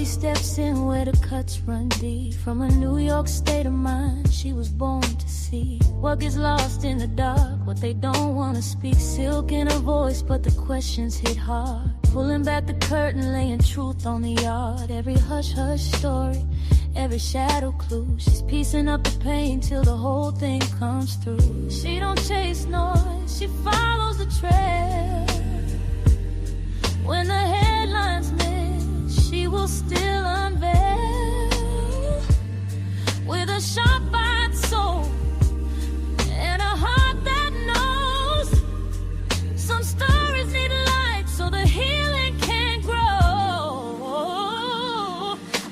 steps in where the cuts run deep. From a New York state of mind, she was born to see what gets lost in the dark, what they don't want to speak. Silk in her voice, but the questions hit hard. Pulling back the curtain, laying truth on the yard. Every hush-hush story, every shadow clue. She's piecing up the pain till the whole thing comes through. She don't chase noise, she follows the trail. When the headlines miss, she will still unveil. With a sharp-eyed soul and a heart that knows some stories need light so the healing can grow.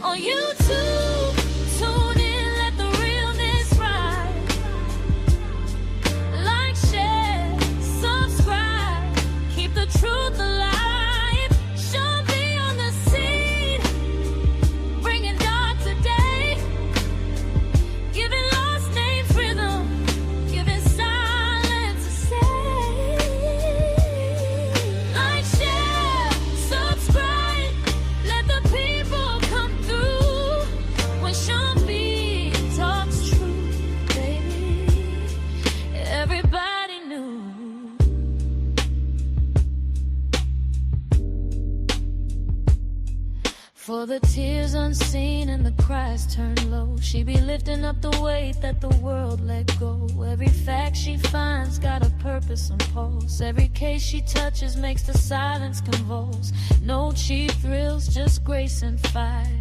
On YouTube, tune in, let the realness ride. Like, share, subscribe, keep the truth alive. For the tears unseen and the cries turned low, she be lifting up the weight that the world let go. Every fact she finds got a purpose and pulse. Every case she touches makes the silence convulse. No cheap thrills, just grace and fire.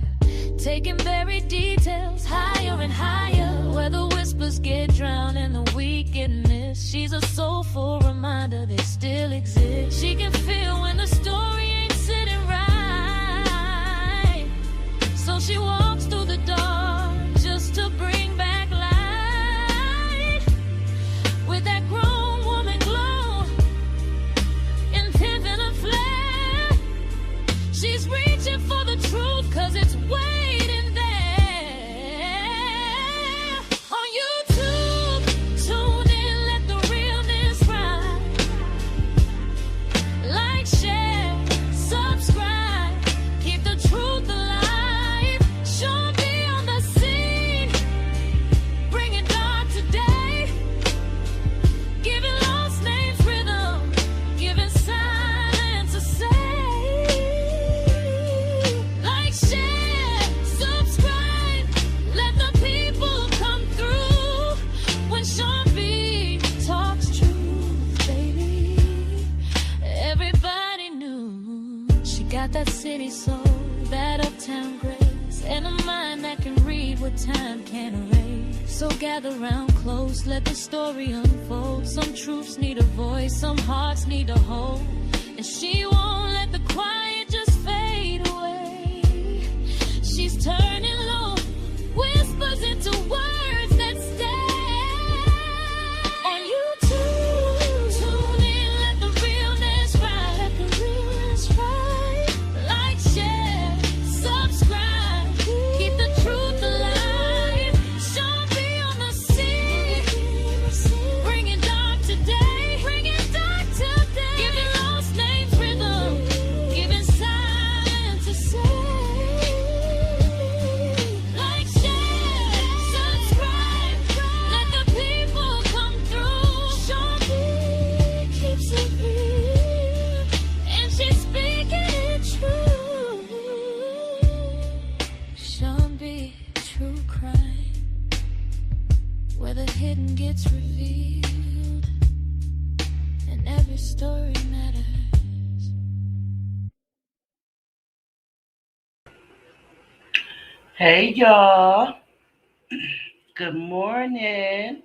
Taking buried details higher and higher, where the whispers get drowned and the weak get missed. She's a soulful reminder they still exist. She can feel when the story ain't sitting right. So she walks through the dark just to bring back light. With that grown woman glow and pimping a flare, she's reaching for the truth 'cause it's waiting there. On YouTube, tune in, let the realness ride. Like, share, subscribe, keep the truth alive. That city soul, that uptown grace, and a mind that can read what time can't erase. So gather round close, let the story unfold. Some truths need a voice, some hearts need a hold, and she won't let the quiet just fade away. She's turning low, whispers into words that stay. On YouTube, tune in, let the realness ride. Let the realness ride. Gets revealed, and every story matters. Hey y'all, good morning.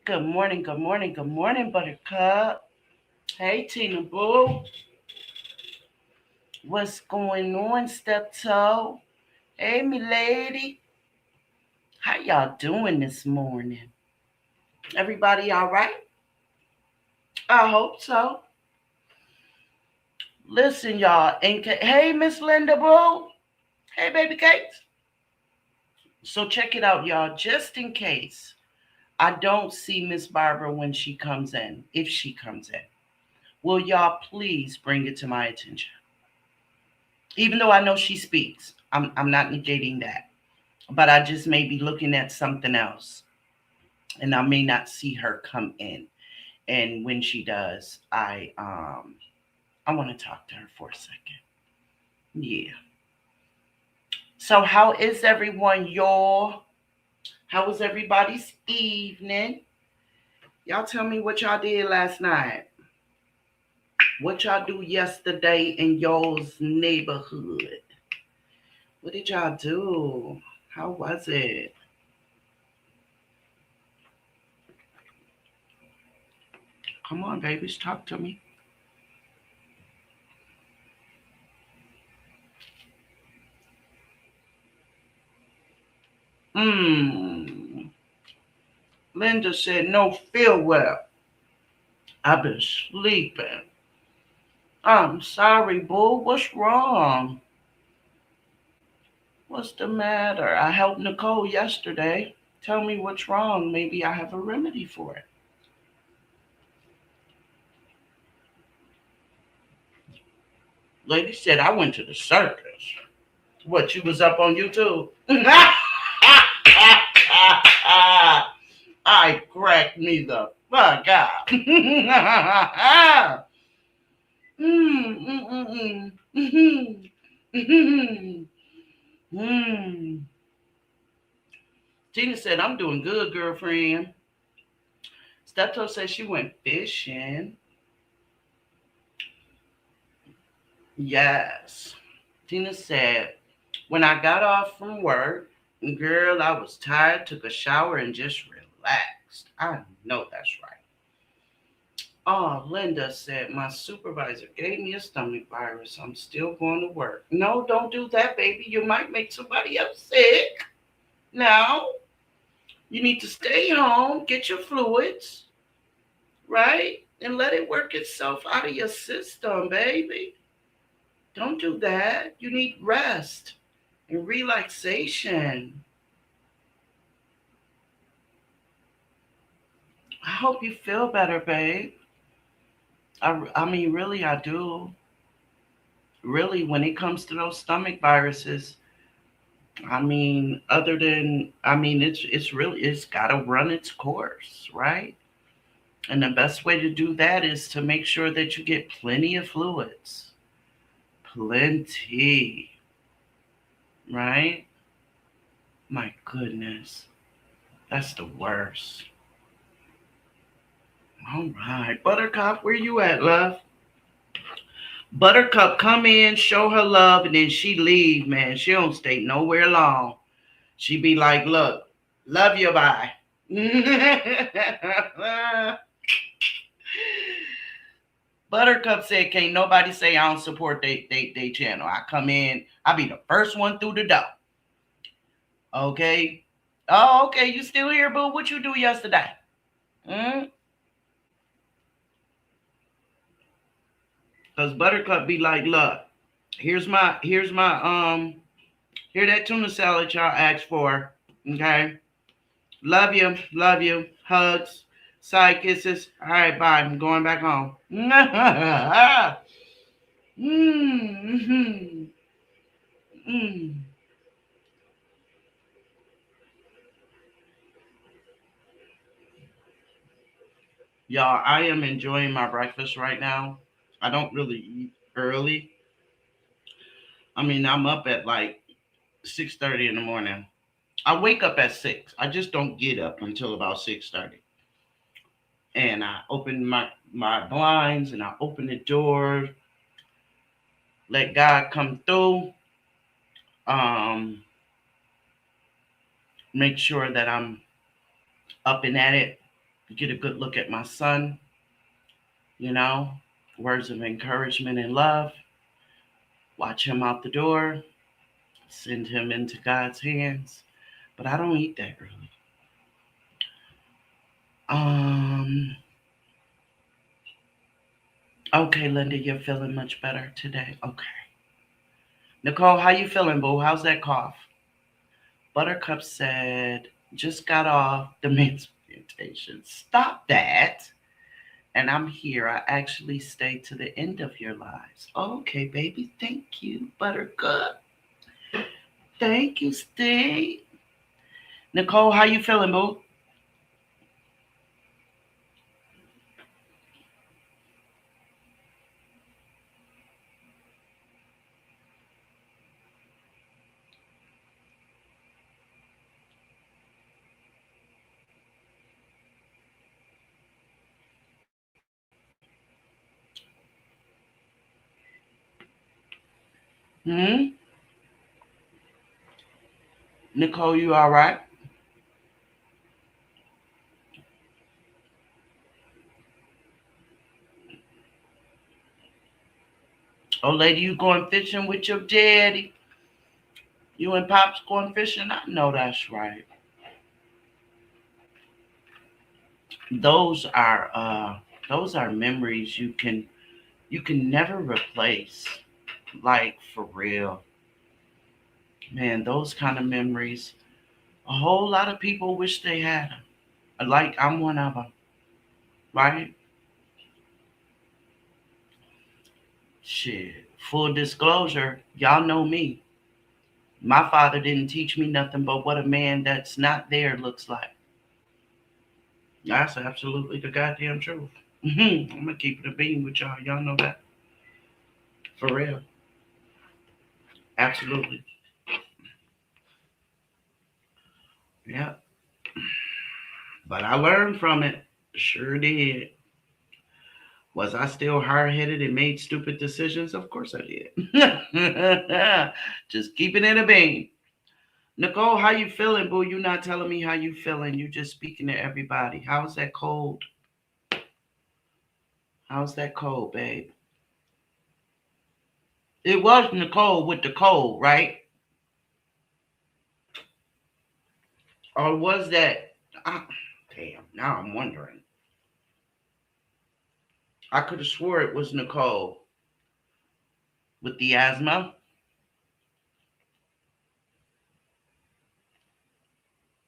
Good morning, good morning, good morning, Buttercup. Hey Tina Boo, what's going on, Steptoe? Hey me lady, how y'all doing this morning? Everybody all right? I hope so. Listen, y'all. Hey, Miss Linda Boo. Hey, baby Kate. So check it out, y'all. Just in case I don't see Miss Barbara when she comes in, if she comes in, will y'all please bring it to my attention? Even though I know she speaks, I'm not negating that. But I just may be looking at something else, and I may not see her come in. And when she does, I want to talk to her for a second. Yeah. So how is everyone, y'all? How was everybody's evening? Y'all tell me what y'all did last night. What y'all do yesterday in y'all's neighborhood? What did y'all do? How was it? Come on, babies, talk to me. Mmm. Linda said, no, feel well. I've been sleeping. I'm sorry, boo. What's wrong? What's the matter? I helped Nicole yesterday. Tell me what's wrong. Maybe I have a remedy for it. Lady said, I went to the circus. What, you was up on YouTube? I cracked me the fuck up. Tina said, I'm doing good, girlfriend. Stepto said she went fishing. Yes. Tina said, when I got off from work, girl, I was tired, took a shower, and just relaxed. I know that's right. Oh, Linda said, my supervisor gave me a stomach virus. I'm still going to work. No, don't do that, baby. You might make somebody else sick. Now, you need to stay home, get your fluids, right? And let it work itself out of your system, baby. Don't do that. You need rest and relaxation. I hope you feel better, babe. I mean, really, I do. Really, when it comes to those stomach viruses, I mean, it's got to run its course, right? And the best way to do that is to make sure that you get plenty of fluids. Plenty, right? My goodness, that's the worst. All right, Buttercup, where you at, love? Buttercup come in, show her love, and then she leave, man. She don't stay nowhere long. She be like, look, love you, bye. Buttercup said, can't nobody say I don't support they channel. I come in, I be the first one through the door. Okay? Oh, okay, you still here, boo? What you do yesterday? Because Buttercup be like, look, here's my here that tuna salad y'all asked for. Okay? Love you. Hugs, side kisses. All right, bye. I'm going back home. mm-hmm. mm. Y'all, I am enjoying my breakfast right now. I don't really eat early. I mean, I'm up at like 6:30 in the morning. I wake up at 6. I just don't get up until about 6:30. And I open my blinds and I open the door, let God come through. Um, make sure that I'm up and at it. Get a good look at my son, you know, words of encouragement and love. Watch him out the door, send him into God's hands. But I don't eat that early. Um, okay, Linda, you're feeling much better today. Okay. Nicole, how you feeling, boo? How's that cough? Buttercup said, just got off the men's orientation. Stop that. And I'm here. I actually stay to the end of your lives. Okay, baby. Thank you, Buttercup. Thank you, Steve. Nicole, how you feeling, boo? Hmm? Nicole, you all right? Oh, lady, you going fishing with your daddy? You and Pops going fishing? I know that's right. Those are those are memories you can never replace. Like for real. Man, those kind of memories. A whole lot of people wish they had them. Like I'm one of them, right? Shit. Full disclosure, y'all know me. My father didn't teach me nothing but what a man that's not there looks like. That's absolutely the goddamn truth. I'm gonna keep it a beam with y'all. Y'all know that. For real. Absolutely. Yeah. But I learned from it. Sure did. Was I still hard headed and made stupid decisions? Of course I did. Just keeping it a beam. Nicole, how you feeling, boo? You not telling me how you feeling. You just speaking to everybody. How's that cold? How's that cold, babe? It was Nicole with the cold, right? Or was that? Ah, damn, now I'm wondering. I could have swore it was Nicole with the asthma.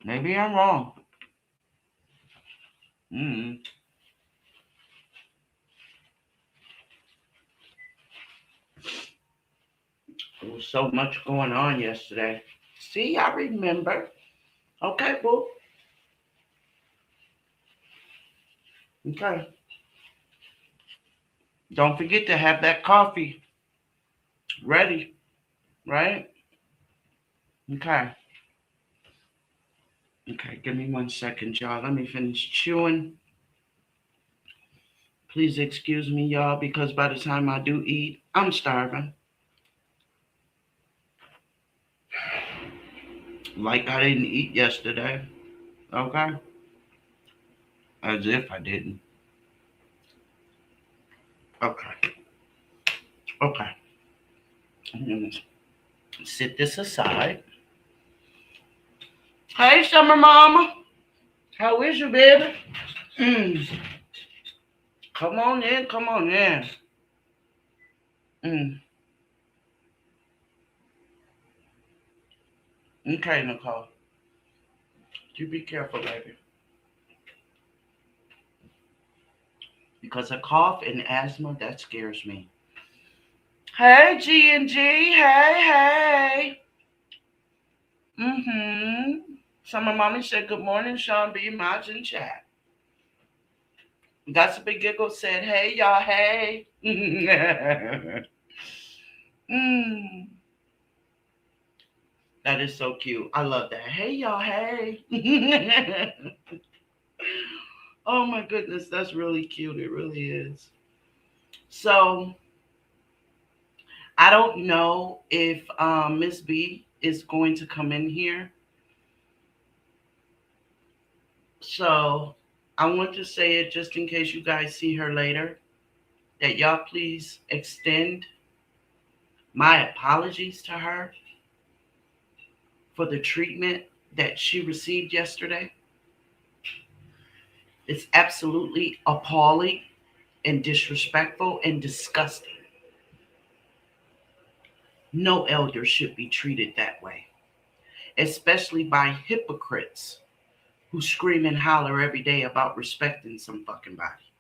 Maybe I'm wrong. Mm. There was so much going on yesterday. See, I remember. Okay, boo. Okay. Don't forget to have that coffee ready, right? Okay. Okay, give me 1 second, y'all. Let me finish chewing. Please excuse me, y'all, because by the time I do eat, I'm starving. Like I didn't eat yesterday. Okay? As if I didn't. Okay. Okay. I'm gonna sit this aside. Hey, Summer Mama. How is you, baby? Mm. Come on in. Come on in. Mm. Okay, Nicole. You be careful, baby. Because a cough and asthma, that scares me. Hey, G and G. Hey, hey. Mm-hmm. Summer Mommy said, good morning, Sean B. Majin chat. That's a big giggle said, hey, y'all, hey. mm. That is so cute. I love that. Hey, y'all, hey. Oh, my goodness. That's really cute. It really is. So, I don't know if Miss B is going to come in here. So, I want to say it just in case you guys see her later, that y'all please extend my apologies to her for the treatment that she received yesterday. It's absolutely appalling and disrespectful and disgusting. No elder should be treated that way, especially by hypocrites who scream and holler every day about respecting some fucking body.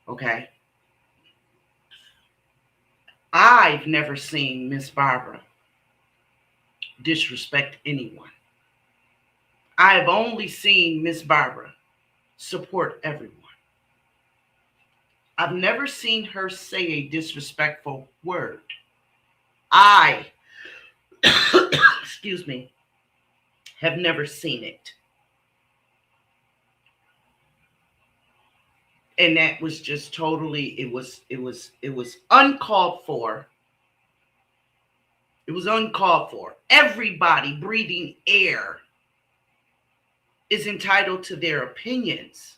Okay? I've never seen Miss Barbara disrespect anyone. I've only seen Miss Barbara support everyone. I've never seen her say a disrespectful word. I, excuse me, have never seen it. And that was just totally, it was uncalled for. It was uncalled for. Everybody breathing air is entitled to their opinions.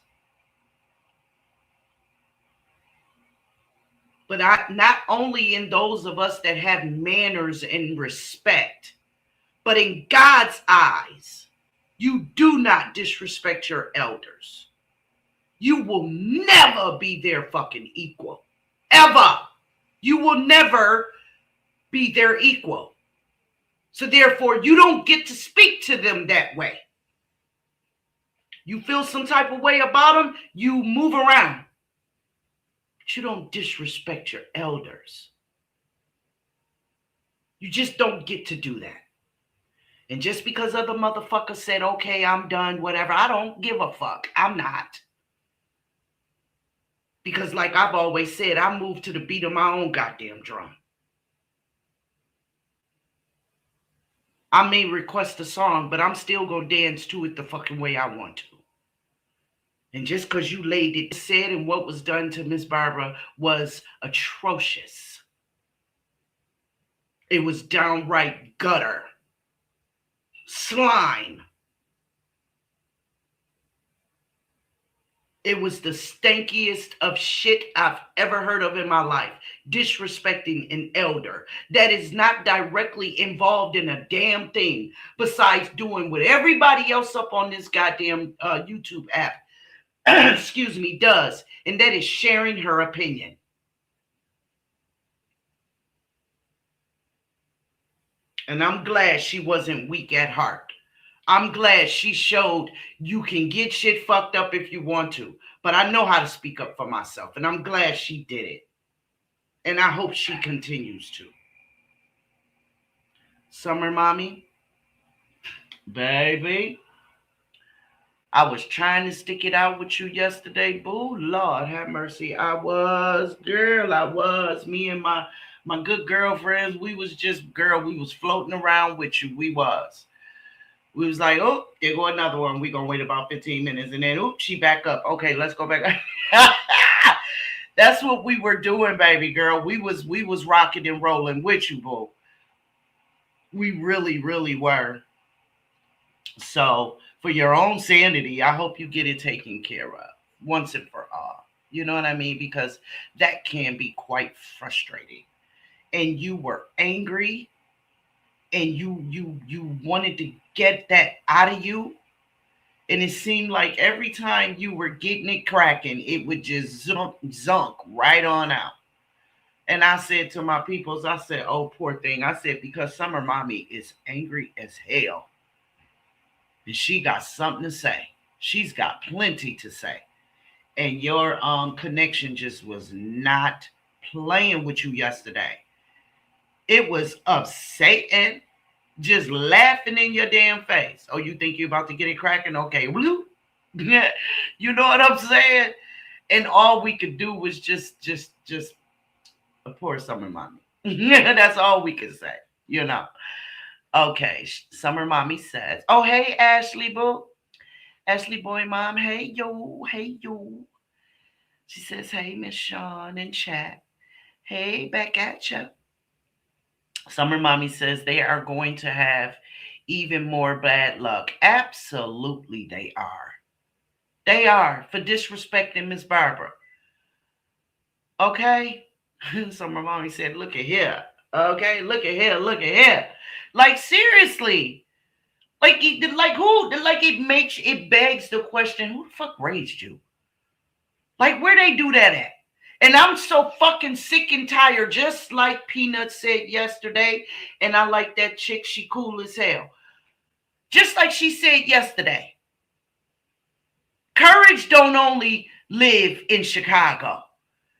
But not only in those of us that have manners and respect, but in God's eyes, you do not disrespect your elders. You will never be their fucking equal. Ever. You will never be their equal. So therefore, you don't get to speak to them that way. You feel some type of way about them, you move around. But you don't disrespect your elders. You just don't get to do that. And just because other motherfuckers said, okay, I'm done, whatever, I don't give a fuck. I'm not. Because like I've always said, I move to the beat of my own goddamn drum. I may request a song, but I'm still going to dance to it the fucking way I want to. And just because you laid it, said, and what was done to Miss Barbara was atrocious. It was downright gutter. Slime. It was the stankiest of shit I've ever heard of in my life. Disrespecting an elder that is not directly involved in a damn thing besides doing what everybody else up on this goddamn YouTube app, excuse me, does. And that is sharing her opinion. And I'm glad she wasn't weak at heart. I'm glad she showed you can get shit fucked up if you want to. But I know how to speak up for myself. And I'm glad she did it. And I hope she continues to. Summer Mommy, baby, I was trying to stick it out with you yesterday, boo. Lord have mercy. I was. Me and my good girlfriends, we was floating around with you. We was like, oh, there go another one. We gonna wait about 15 minutes. And then, oh, she back up. Okay, let's go back. That's what we were doing, baby girl. We was rocking and rolling with you, boo. We really, really were. So for your own sanity, I hope you get it taken care of once and for all. You know what I mean? Because that can be quite frustrating. And you were angry and you wanted to get that out of you. And it seemed like every time you were getting it cracking, it would just zunk right on out. And I said to my peoples, I said, oh, poor thing. I said, because Summer Mommy is angry as hell. And she got something to say. She's got plenty to say. And your connection just was not playing with you yesterday. It was upsetting. Just laughing in your damn face. Oh, you think you're about to get it cracking? Okay. You know what I'm saying? And all we could do was just a poor Summer Mommy. That's all we could say, you know. Okay. Summer Mommy says, oh, hey, Ashley boo. Ashley boy mom. Hey, yo. She says, hey, Miss Sean in chat. Hey, back at you. Summer Mommy says they are going to have even more bad luck. Absolutely, they are. They are for disrespecting Miss Barbara. Okay? Summer Mommy said, look at here. Okay? Look at here. Like, seriously. Like who? Like, it begs the question, who the fuck raised you? Like, where they do that at? And I'm so fucking sick and tired, just like Peanut said yesterday. And I like that chick. She cool as hell. Just like she said yesterday. Courage don't only live in Chicago.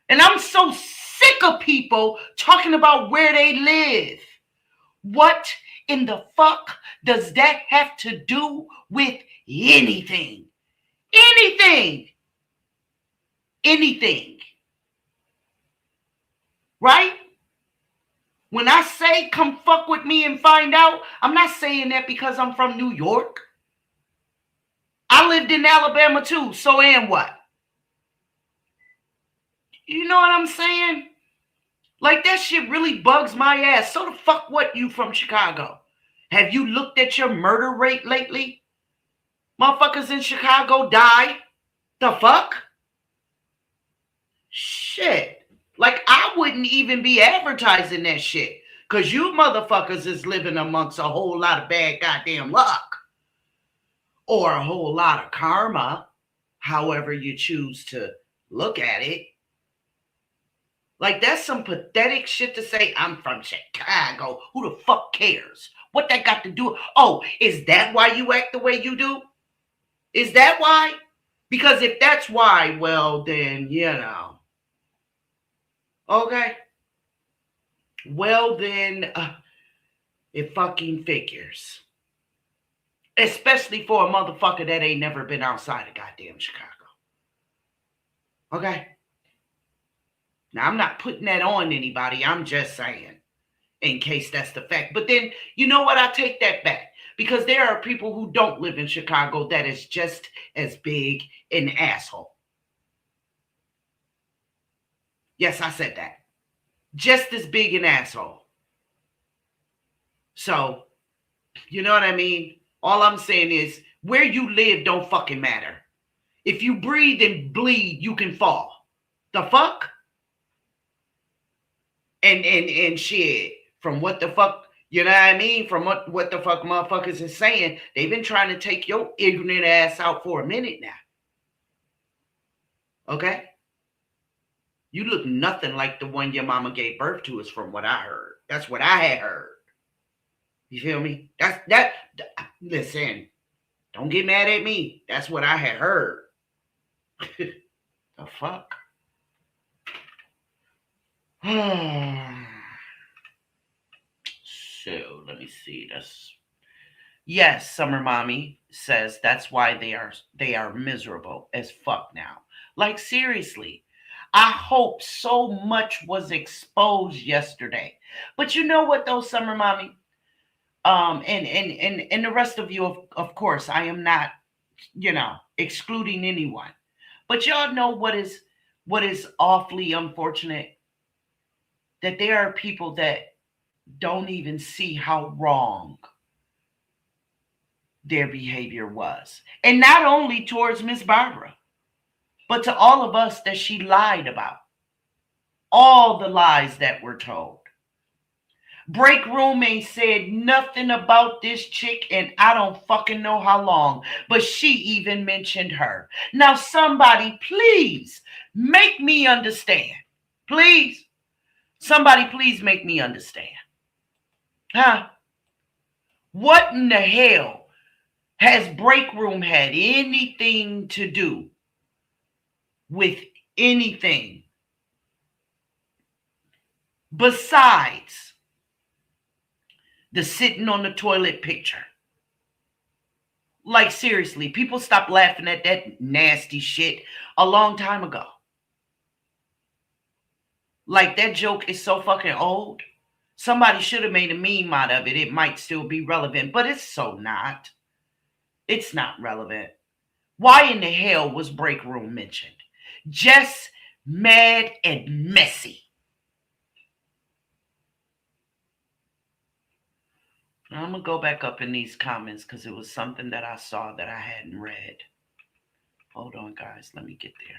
And I'm so sick of people talking about where they live. What in the fuck does that have to do with anything? Anything. Anything. Right? When I say come fuck with me and find out, I'm not saying that because I'm from New York. I lived in Alabama too, so and what? You know what I'm saying? Like, that shit really bugs my ass. So the fuck what, you from Chicago? Have you looked at your murder rate lately? Motherfuckers in Chicago die. The fuck? Shit. Like, I wouldn't even be advertising that shit. Because you motherfuckers is living amongst a whole lot of bad goddamn luck. Or a whole lot of karma. However you choose to look at it. Like, that's some pathetic shit to say, I'm from Chicago. Who the fuck cares? What that got to do? Oh, is that why you act the way you do? Is that why? Because if that's why, well, then, you know. Okay. Well, then, it fucking figures. Especially for a motherfucker that ain't never been outside of goddamn Chicago. Okay? Now, I'm not putting that on anybody. I'm just saying, in case that's the fact. But then, you know what? I take that back. Because there are people who don't live in Chicago that is just as big an asshole. Yes, I said that. Just as big an asshole. So, you know what I mean? All I'm saying is, where you live don't fucking matter. If you breathe and bleed, you can fall. The fuck? And shit, from what the fuck, you know what I mean? From what the fuck motherfuckers is saying, they've been trying to take your ignorant ass out for a minute now. Okay? You look nothing like the one your mama gave birth to, is from what I heard. That's what I had heard. You feel me? Listen, don't get mad at me. That's what I had heard. The fuck? So let me see. Yes, Summer Mommy says that's why they are miserable as fuck now. Like, seriously. I hope so much was exposed yesterday. But you know what though, Summer Mommy? And the rest of you, of course, I am not, excluding anyone. But y'all know what is awfully unfortunate? That there are people that don't even see how wrong their behavior was. And not only towards Miss Barbara, but to all of us that she lied about. All the lies that were told. Break Room ain't said nothing about this chick and I don't fucking know how long. But she even mentioned her. Now somebody please make me understand. Please. Somebody please make me understand. Huh? What in the hell has Break Room had anything to do with anything besides the sitting on the toilet picture? Like, seriously, people stopped laughing at that nasty shit a long time ago. Like, that joke is so fucking old. Somebody should have made a meme out of it. It might still be relevant, but it's so not. It's not relevant. Why in the hell was Break Room mentioned? Just mad and messy. I'm going to go back up in these comments because it was something that I saw that I hadn't read. Hold on, guys. Let me get there.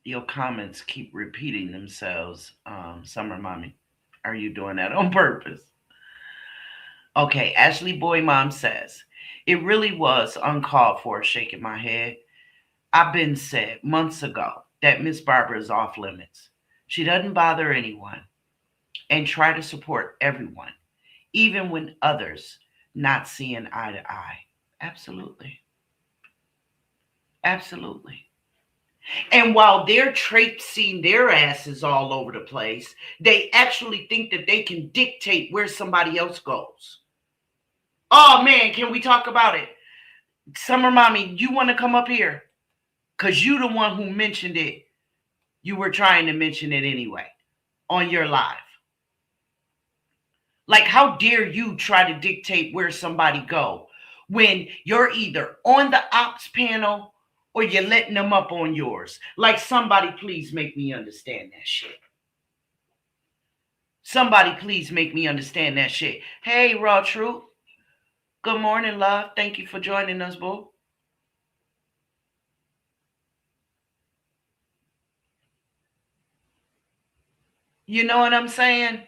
Your comments keep repeating themselves, Summer Mommy. Are you doing that on purpose? Okay, Ashley Boy Mom says, it really was uncalled for, shaking my head. I've been said months ago that Miss Barbara is off limits. She doesn't bother anyone and try to support everyone. even when others not seeing eye to eye. Absolutely. Absolutely. And while they're traipsing their asses all over the place, they actually think that they can dictate where somebody else goes. Oh man, can we talk about it? Summer Mommy, you want to come up here? Because you the one who mentioned it. You were trying to mention it anyway on your live. Like, how dare you try to dictate where somebody go when you're either on the ops panel or you're letting them up on yours? Like, somebody please make me understand that shit. Somebody please make me understand that shit. Hey, Raw Truth. Good morning, love. Thank you for joining us, boo. You know what I'm saying?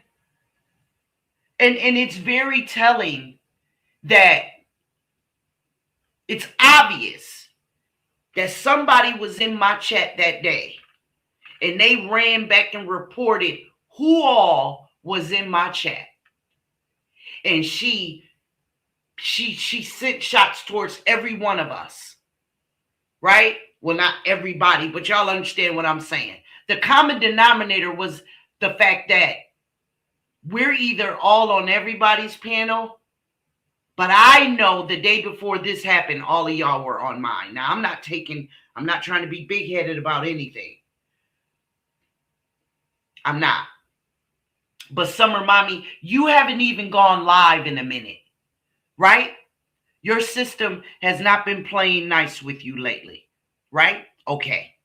And it's very telling that it's obvious that somebody was in my chat that day and they ran back and reported who all was in my chat. And she sent shots towards every one of us. Right? Well, not everybody, but y'all understand what I'm saying. The common denominator was the fact that we're either all on everybody's panel, but I know the day before this happened, all of y'all were on mine. Now, I'm not trying to be big-headed about anything. I'm not. But Summer Mommy, you haven't even gone live in a minute, right? Your system has not been playing nice with you lately, right? Okay.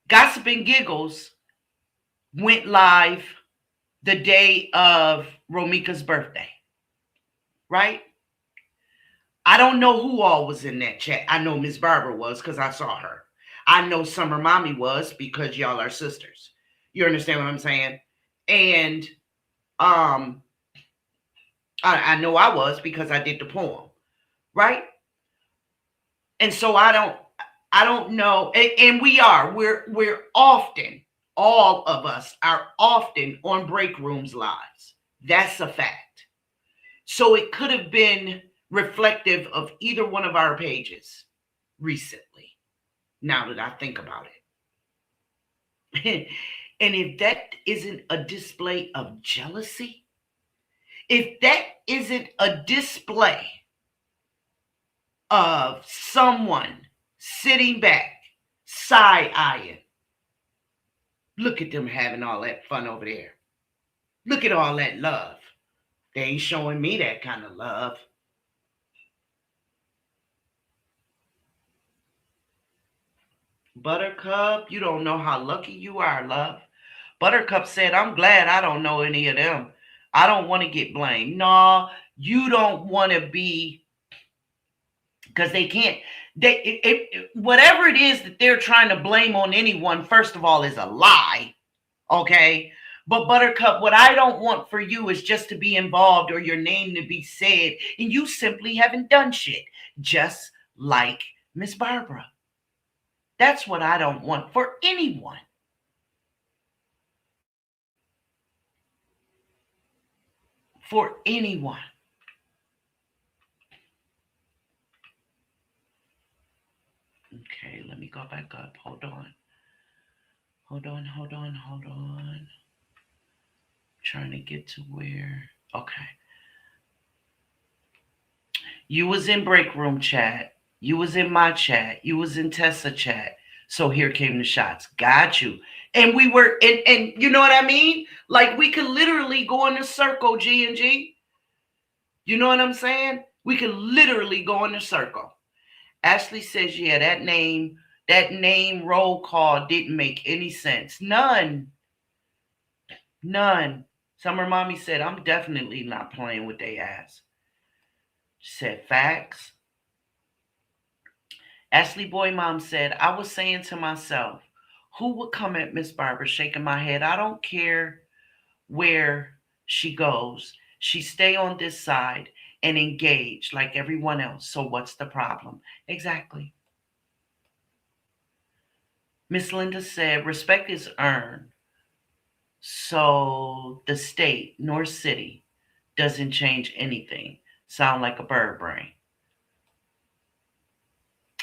Gossip and Giggles went live the day of Romika's birthday, right? I don't know who all was in that chat. I know Miss Barbara was because I saw her. I know Summer Mommy was because y'all are sisters. You understand what I'm saying? And I know I was because I did the poem, right? And so I don't know. And we're often, all of us are often on break rooms lives. That's a fact. So it could have been reflective of either one of our pages recently, now that I think about it. And if that isn't a display of jealousy, if that isn't a display of someone sitting back, side-eyeing, look at them having all that fun over there. Look at all that love. They ain't showing me that kind of love. Buttercup, you don't know how lucky you are, love. Buttercup said, I'm glad I don't know any of them. I don't want to get blamed. No, you don't want to be, because they can't. Whatever it is that they're trying to blame on anyone, first of all, is a lie. Okay? But Buttercup, what I don't want for you is just to be involved or your name to be said, and you simply haven't done shit. Just like Miss Barbara. That's what I don't want for anyone. For anyone. Okay, let me go back up. Hold on. Trying to get to where. Okay. You was in break room chat. You was in my chat. You was in Tessa chat. So here came the shots. Got you. And we were, and you know what I mean? Like, we could literally go in a circle, G and G. You know what I'm saying? We could literally go in a circle. Ashley says, yeah, that name roll call didn't make any sense. None. Summer Mommy said, I'm definitely not playing with their ass. She said, facts. Ashley Boy Mom said, I was saying to myself, who would come at Miss Barbara, shaking my head? I don't care where she goes. She stay on this side and engage like everyone else. So what's the problem? Exactly. Miss Linda said, respect is earned. So the state, North City, doesn't change anything. Sound like a bird brain.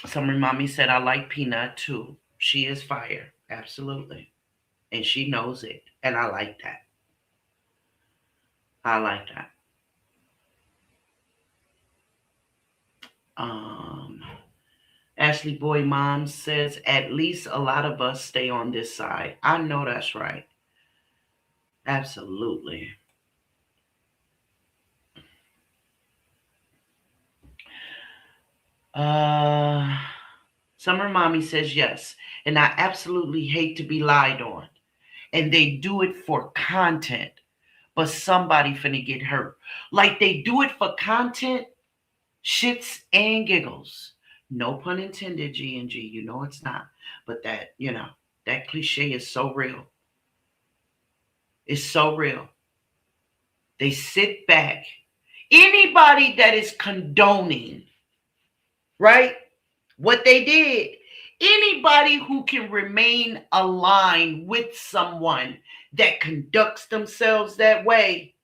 Summer Mommy said, I like Peanut too. She is fire. Absolutely. And she knows it. And I like that. I like that. Ashley Boy Mom says, at least a lot of us stay on this side. I know that's right. Absolutely. Summer Mommy says yes. And I absolutely hate to be lied on. And they do it for content. But somebody finna get hurt. Like they do it for content, shits and giggles. No pun intended, G&G. You know it's not. But that, that cliche is so real. It's so real. They sit back. Anybody that is condoning, right, what they did, anybody who can remain aligned with someone that conducts themselves that way,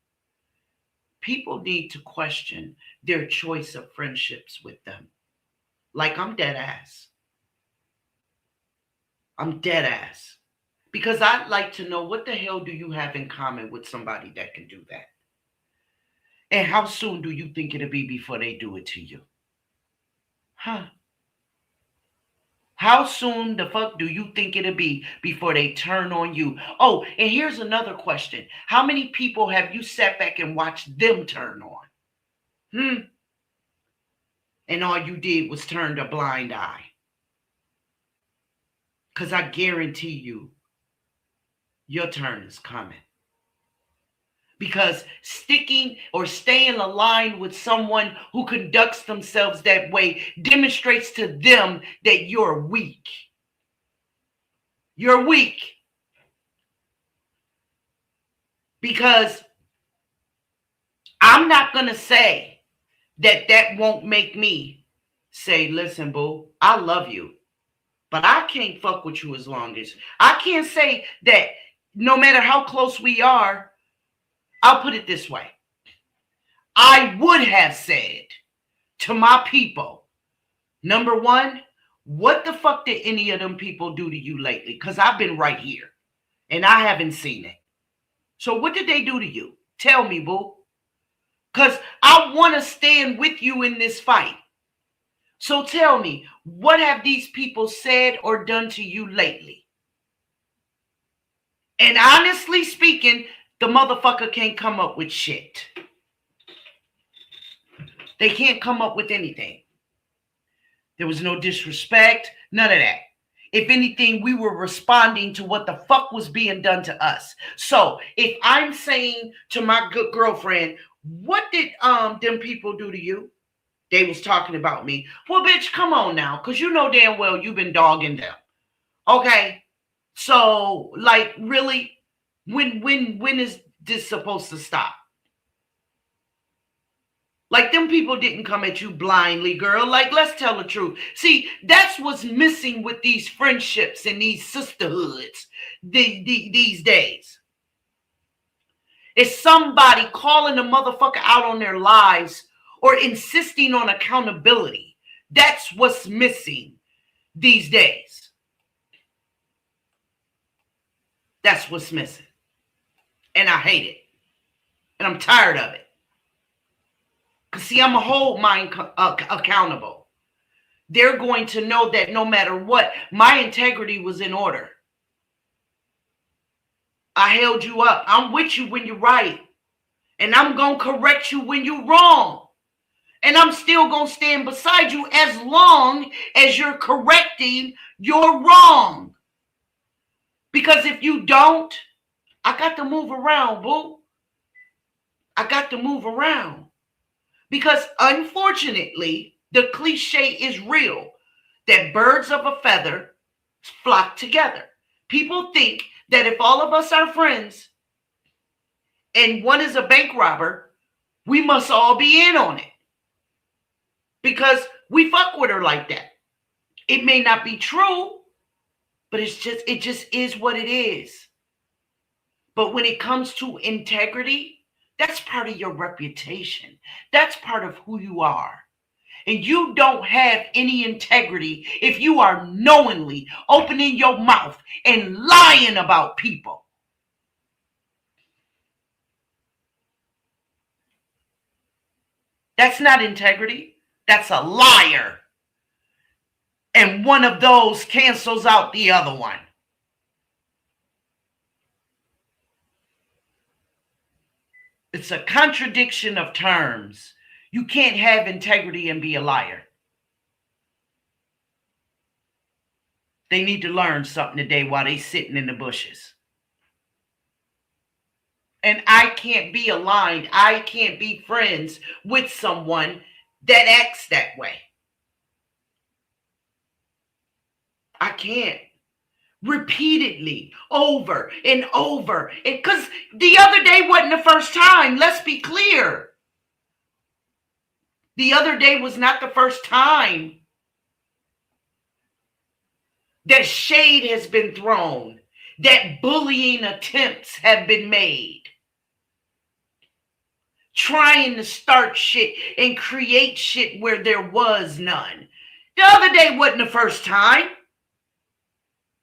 people need to question their choice of friendships with them. Like, I'm dead ass. I'm dead ass. Because I'd like to know, what the hell do you have in common with somebody that can do that? And how soon do you think it'll be before they do it to you? Huh? How soon the fuck do you think it'll be before they turn on you? Oh, and here's another question. How many people have you sat back and watched them turn on? And all you did was turn a blind eye. Because I guarantee you, your turn is coming. Because sticking or staying aligned with someone who conducts themselves that way demonstrates to them that you're weak. You're weak. Because I'm not going to say that won't make me say, listen, boo, I love you, but I can't fuck with you as long as. I can't say that no matter how close we are. I'll put it this way. I would have said to my people, number one, what the fuck did any of them people do to you lately? Because I've been right here and I haven't seen it. So what did they do to you? Tell me, boo. Because I want to stand with you in this fight. So tell me, what have these people said or done to you lately? And honestly speaking, the motherfucker can't come up with shit. They can't come up with anything. There was no disrespect, none of that. If anything, we were responding to what the fuck was being done to us. So if I'm saying to my good girlfriend, what did them people do to you? They was talking about me. Well, bitch, come on now, because you know damn well you've been dogging them. Okay? So, like, really? When is this supposed to stop? Like, them people didn't come at you blindly, girl. Like, let's tell the truth. See, that's what's missing with these friendships and these sisterhoods these days. It's somebody calling a motherfucker out on their lives or insisting on accountability. That's what's missing these days. That's what's missing. And I hate it. And I'm tired of it. Because, see, I'm going to hold mine accountable. They're going to know that no matter what, my integrity was in order. I held you up. I'm with you when you're right. And I'm going to correct you when you're wrong. And I'm still going to stand beside you as long as you're correcting your wrong. Because if you don't, I got to move around, boo. I got to move around. Because unfortunately, the cliche is real that birds of a feather flock together. People think that if all of us are friends and one is a bank robber, we must all be in on it. Because we fuck with her like that. It may not be true, but it just is what it is. But when it comes to integrity, That's part of your reputation. That's part of who you are. And you don't have any integrity if you are knowingly opening your mouth and lying about people. That's not integrity. That's a liar. And one of those cancels out the other one. It's a contradiction of terms. You can't have integrity and be a liar. They need to learn something today while they sitting in the bushes. And I can't be aligned. I can't be friends with someone that acts that way. I can't. Repeatedly, over and over. Because the other day wasn't the first time. Let's be clear. The other day was not the first time that shade has been thrown, that bullying attempts have been made, trying to start shit and create shit where there was none. The other day wasn't the first time.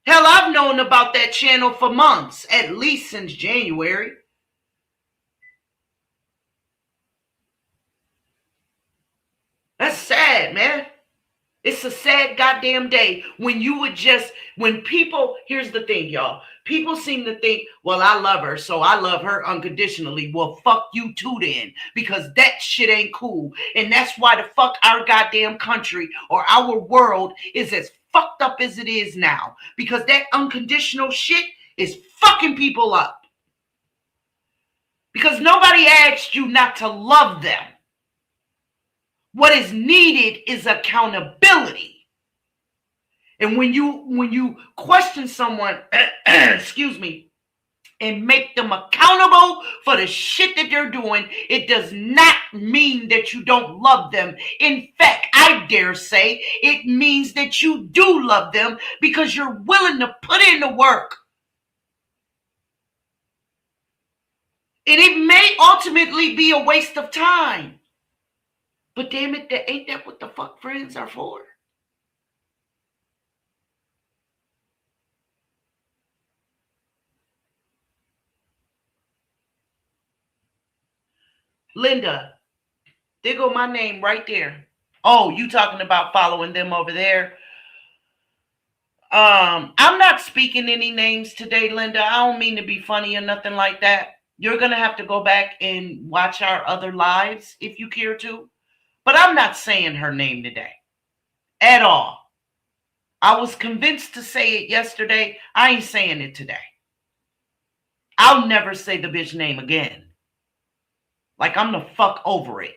Hell, I've known about that channel for months, at least since January. That's sad, man. It's a sad goddamn day when you would when people, here's the thing, y'all. People seem to think, well, I love her, so I love her unconditionally. Well, fuck you too then, because that shit ain't cool. And that's why the fuck our goddamn country or our world is as fucked up as it is now. Because that unconditional shit is fucking people up. Because nobody asked you not to love them. What is needed is accountability. And when you question someone, excuse me, and make them accountable for the shit that they're doing, it does not mean that you don't love them. In fact, I dare say it means that you do love them because you're willing to put in the work. And it may ultimately be a waste of time. But damn it, ain't that what the fuck friends are for? Linda, there go my name right there. Oh, you talking about following them over there? I'm not speaking any names today, Linda. I don't mean to be funny or nothing like that. You're going to have to go back and watch our other lives if you care to. But I'm not saying her name today at all. I was convinced to say it yesterday. I ain't saying it today. I'll never say the bitch name again. Like I'm the fuck over it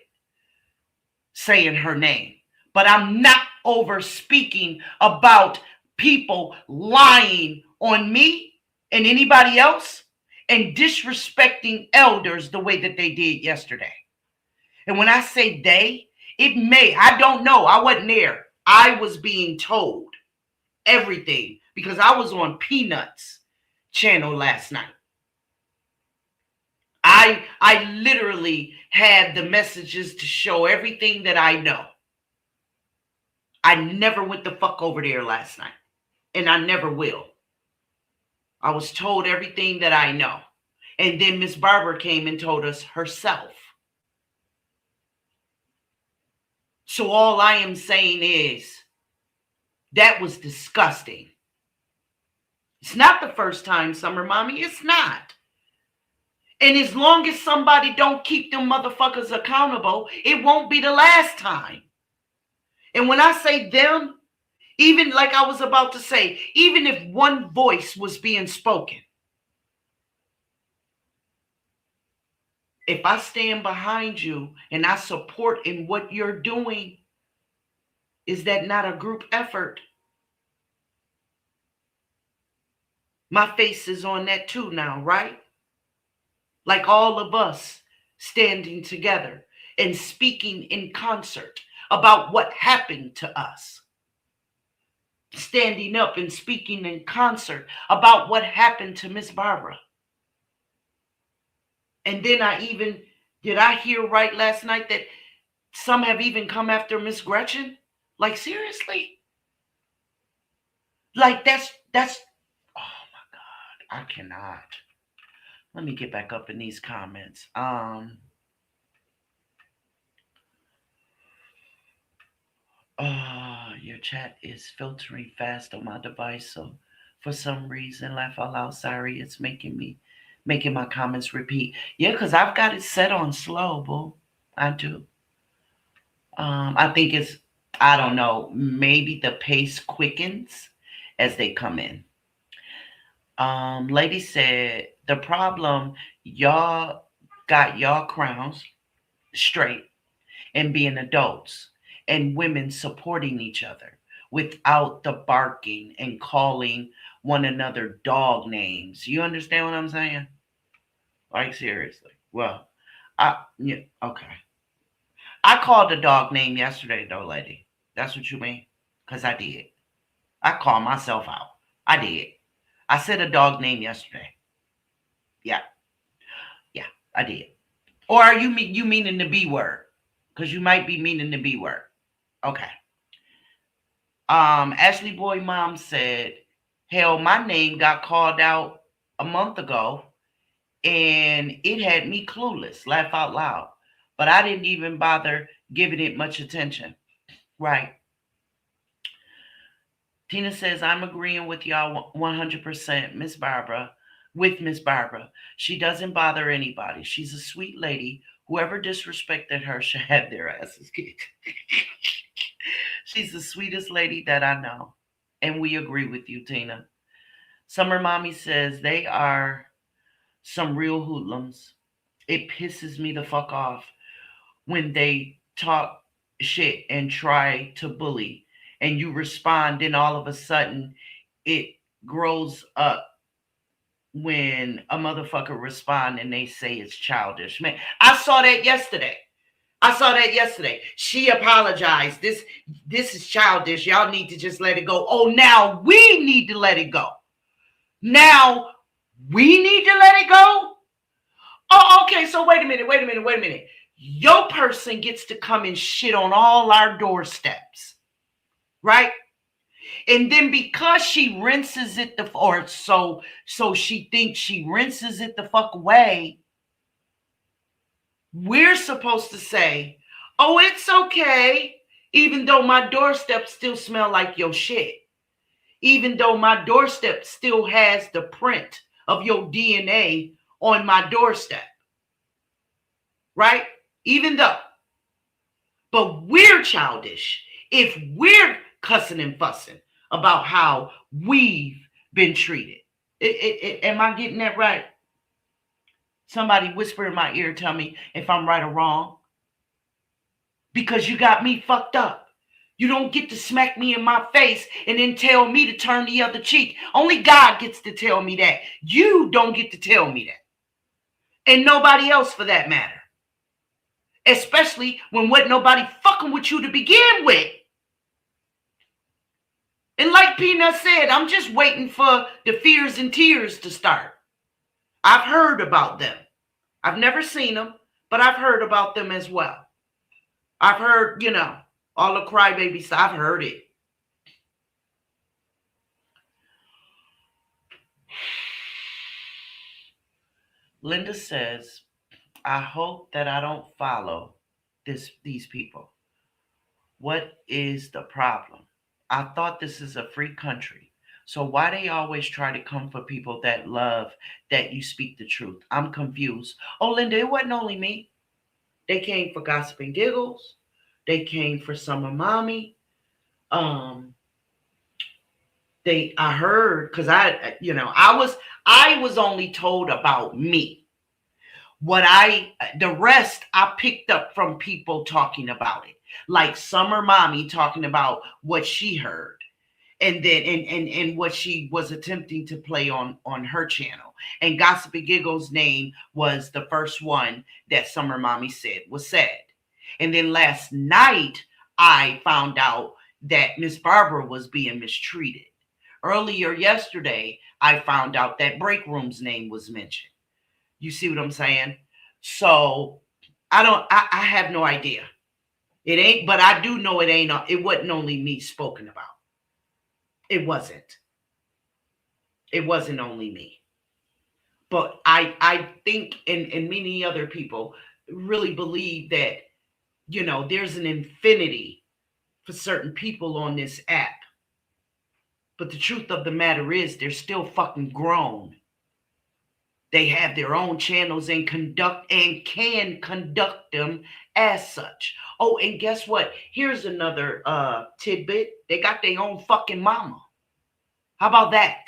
saying her name. But I'm not over speaking about people lying on me and anybody else and disrespecting elders the way that they did yesterday. And when I say they, I don't know. I wasn't there. I was being told everything because I was on Peanuts channel last night. I literally had the messages to show everything that I know. I never went the fuck over there last night. And I never will. I was told everything that I know. And then Miss Barbara came and told us herself. So all I am saying is that was disgusting. It's not the first time, Summer Mommy. It's not. And as long as somebody don't keep them motherfuckers accountable, it won't be the last time. And when I say them, even like I was about to say, even if one voice was being spoken, if I stand behind you and I support in what you're doing, is that not a group effort? My face is on that too now, right? Like all of us standing together and speaking in concert about what happened to us. Standing up and speaking in concert about what happened to Miss Barbara. And then I even Did I hear right last night that some have even come after Miss Gretchen? Like, seriously? Like, that's oh my God. I cannot. Let me get back up in these comments. Your chat is filtering fast on my device, so for some reason, laugh out loud, sorry, it's making my comments repeat. Yeah, because I've got it set on slow, boo. I do. I think it's, I don't know, maybe the pace quickens as they come in. Lady said the problem, y'all got y'all crowns straight and being adults and women supporting each other without the barking and calling one another dog names. You understand what I'm saying? Like, seriously. Well, yeah, okay. I called a dog name yesterday, though, lady. That's what you mean? Because I did. I called myself out. I did. I said a dog name yesterday. Yeah. Yeah, I did. Or are you meaning the B word? Because you might be meaning the B word. Okay. Ashley Boy Mom said, hell, my name got called out a month ago and it had me clueless, laugh out loud. But I didn't even bother giving it much attention. Right. Tina says, I'm agreeing with y'all 100%, Miss Barbara, with Miss Barbara. She doesn't bother anybody. She's a sweet lady. Whoever disrespected her should have their asses kicked. She's the sweetest lady that I know. And we agree with you, Tina. Summer Mommy says they are some real hoodlums. It pisses me the fuck off when they talk shit and try to bully and you respond, and all of a sudden it grows up when a motherfucker respond and they say it's childish. Man, I saw that yesterday. She apologized. This is childish. Y'all need to just let it go. Oh, now we need to let it go. Now we need to let it go. Oh, okay. So wait a minute. Your person gets to come and shit on all our doorsteps, right? And then because she rinses it so she thinks she rinses it the fuck away, we're supposed to say, oh, it's okay, even though my doorstep still smell like your shit. Even though my doorstep still has the print of your DNA on my doorstep. Right? Even though. But we're childish if we're cussing and fussing about how we've been treated. Am I getting that right? Somebody whisper in my ear, tell me if I'm right or wrong. Because you got me fucked up. You don't get to smack me in my face and then tell me to turn the other cheek. Only God gets to tell me that. You don't get to tell me that. And nobody else for that matter. Especially when wasn't nobody fucking with you to begin with. And like Peanut said, I'm just waiting for the fears and tears to start. I've heard about them. I've never seen them, but I've heard about them as well. I've heard, all the crybaby stuff. I've heard it. Linda says, I hope that I don't follow these people. What is the problem? I thought this is a free country. So why they always try to come for people that love that you speak the truth? I'm confused. Oh, Linda, it wasn't only me. They came for Gossip and Giggles. They came for Summer Mommy. I heard, because I was only told about me. The rest I picked up from people talking about it. Like Summer Mommy talking about what she heard. And then and what she was attempting to play on her channel. And Gossip and Giggles' name was the first one that Summer Mommy said was said. And then last night, I found out that Miss Barbara was being mistreated. Earlier yesterday, I found out that Break Room's name was mentioned. You see what I'm saying? So I have no idea. It ain't, but I do know it wasn't only me spoken about. It wasn't. It wasn't only me. But I think, and many other people really believe that, there's an infinity for certain people on this app. But the truth of the matter is they're still fucking grown. They have their own channels and can conduct them as such. Oh, and guess what? Here's another tidbit. They got their own fucking mama. How about that?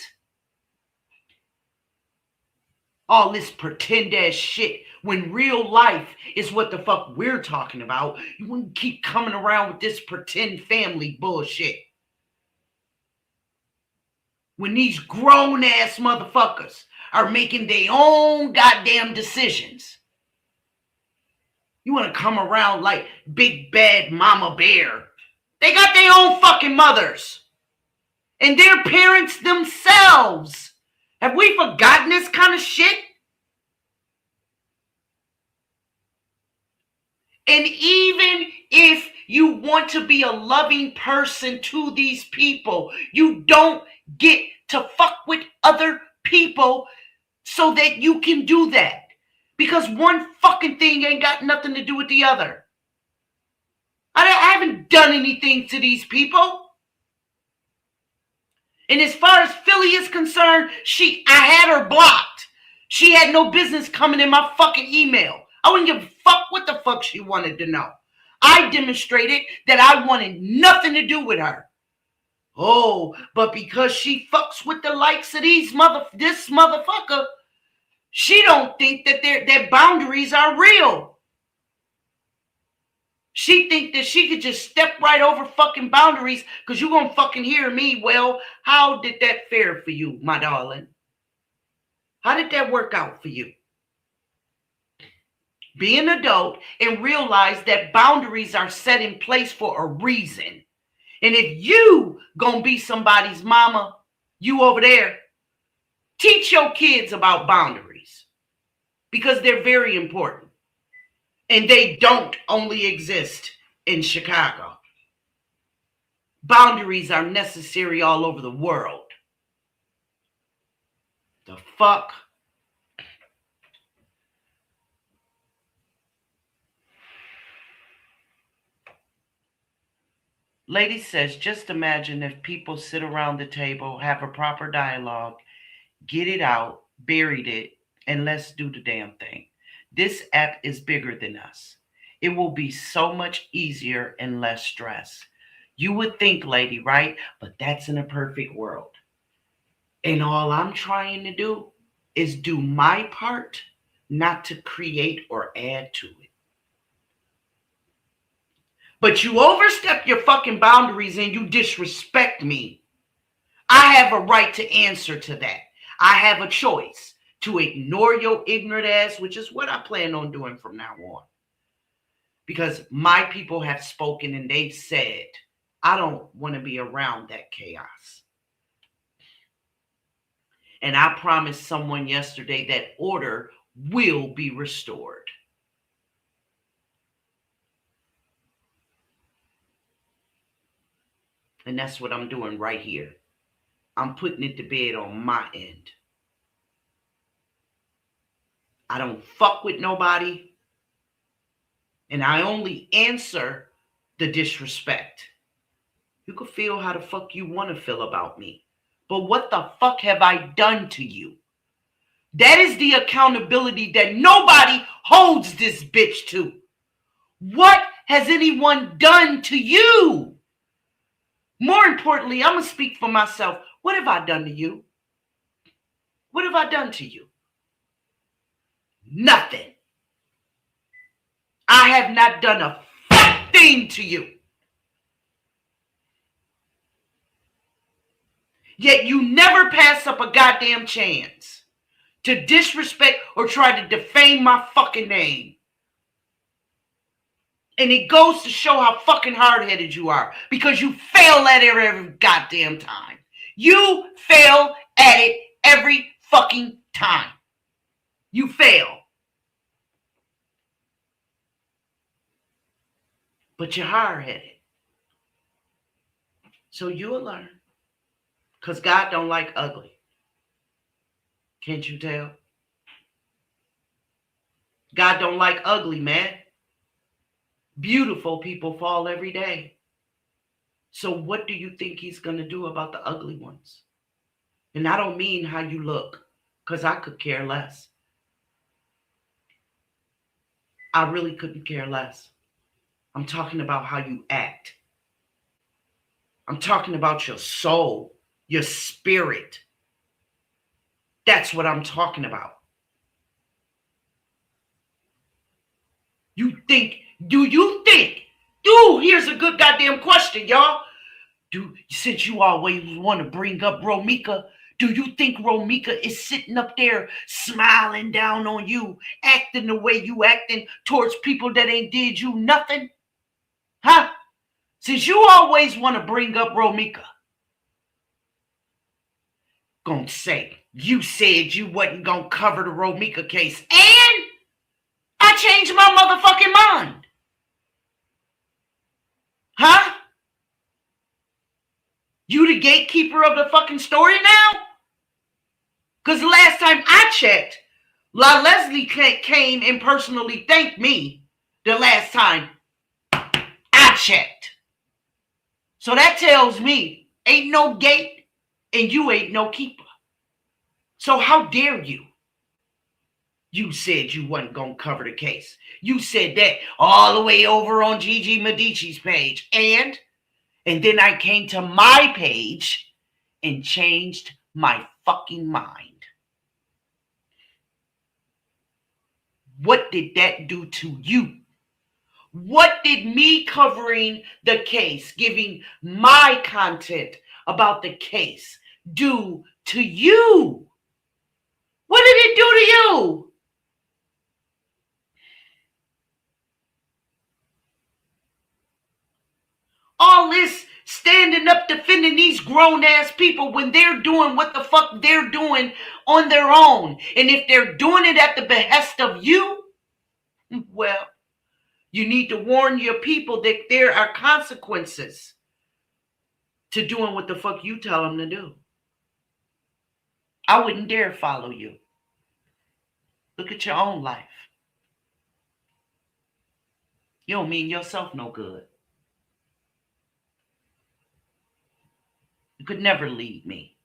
All this pretend ass shit when real life is what the fuck we're talking about. You wouldn't keep coming around with this pretend family bullshit. When these grown ass motherfuckers are making their own goddamn decisions. You want to come around like big bad mama bear. They got their own fucking mothers. And their parents themselves. Have we forgotten this kind of shit? And even if you want to be a loving person to these people, you don't get to fuck with other people so that you can do that. Because one fucking thing ain't got nothing to do with the other. I haven't done anything to these people. And as far as Philly is concerned, I had her blocked. She had no business coming in my fucking email. I wouldn't give a fuck what the fuck she wanted to know. I demonstrated that I wanted nothing to do with her. Oh, but because she fucks with the likes of this motherfucker, she don't think that their boundaries are real. She think that she could just step right over fucking boundaries because you're going to fucking hear me. Well, how did that fare for you, my darling? How did that work out for you? Be an adult and realize that boundaries are set in place for a reason. And if you gonna be somebody's mama, you over there, teach your kids about boundaries because they're very important. And they don't only exist in Chicago. Boundaries are necessary all over the world. The fuck? Lady says, just imagine if people sit around the table, have a proper dialogue, get it out, buried it, and let's do the damn thing. This app is bigger than us. It will be so much easier and less stress. You would think, lady, right? But that's in a perfect world. And all I'm trying to do is do my part, not to create or add to it. But you overstep your fucking boundaries and you disrespect me. I have a right to answer to that. I have a choice to ignore your ignorant ass, which is what I plan on doing from now on. Because my people have spoken and they've said, I don't want to be around that chaos. And I promised someone yesterday that order will be restored. And that's what I'm doing right here. I'm putting it to bed on my end. I don't fuck with nobody. And I only answer the disrespect. You can feel how the fuck you want to feel about me. But what the fuck have I done to you? That is the accountability that nobody holds this bitch to. What has anyone done to you? More importantly, I'm going to speak for myself. What have I done to you? What have I done to you? Nothing. I have not done a fuck thing to you. Yet you never pass up a goddamn chance to disrespect or try to defame my fucking name. And it goes to show how fucking hard-headed you are. Because you fail at it every goddamn time. You fail at it every fucking time. You fail. but you're hard-headed. So you'll learn. Because God don't like ugly. Can't you tell? God don't like ugly, man. Beautiful people fall every day. So what do you think he's going to do about the ugly ones? And I don't mean how you look, because I could care less. I really couldn't care less. I'm talking about how you act. I'm talking about your soul, your spirit. That's what I'm talking about. Do you think, dude, here's a good goddamn question, y'all. Since you always want to bring up Romika, do you think Romika is sitting up there smiling down on you, acting the way you acting towards people that ain't did you nothing? Huh? Since you always want to bring up Romika, gonna say, you said you wasn't gonna cover the Romika case, and I changed my motherfucking mind. Huh? You the gatekeeper of the fucking story now? Because the last time I checked, La Leslie came and personally thanked me the last time I checked. So that tells me ain't no gate and you ain't no keeper. So how dare you? You said you wasn't going to cover the case. You said that all the way over on Gigi Medici's page. And then I came to my page and changed my fucking mind. What did that do to you? What did me covering the case, giving my content about the case do to you? What did it do to you? All this standing up defending these grown-ass people when they're doing what the fuck they're doing on their own. And if they're doing it at the behest of you, well, you need to warn your people that there are consequences to doing what the fuck you tell them to do. I wouldn't dare follow you. Look at your own life. You don't mean yourself no good. You could never lead me.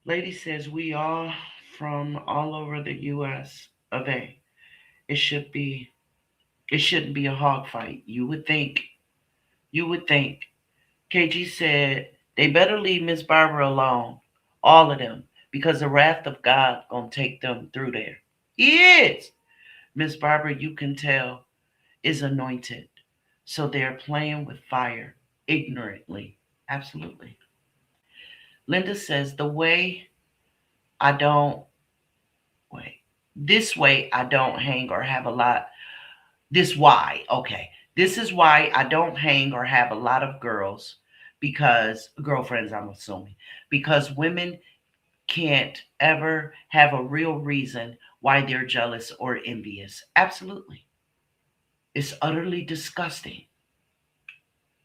Lady says we are from all over the U.S. of A. It shouldn't be a hog fight. You would think. KG said they better leave Miss Barbara alone. All of them. Because the wrath of God gonna take them through there. He is. Miss Barbara, you can tell, is anointed. So they're playing with fire ignorantly. Absolutely. Linda says this way I don't hang or have a lot. This is why I don't hang or have a lot of girlfriends, I'm assuming, because women can't ever have a real reason why they're jealous or envious. Absolutely. It's utterly disgusting.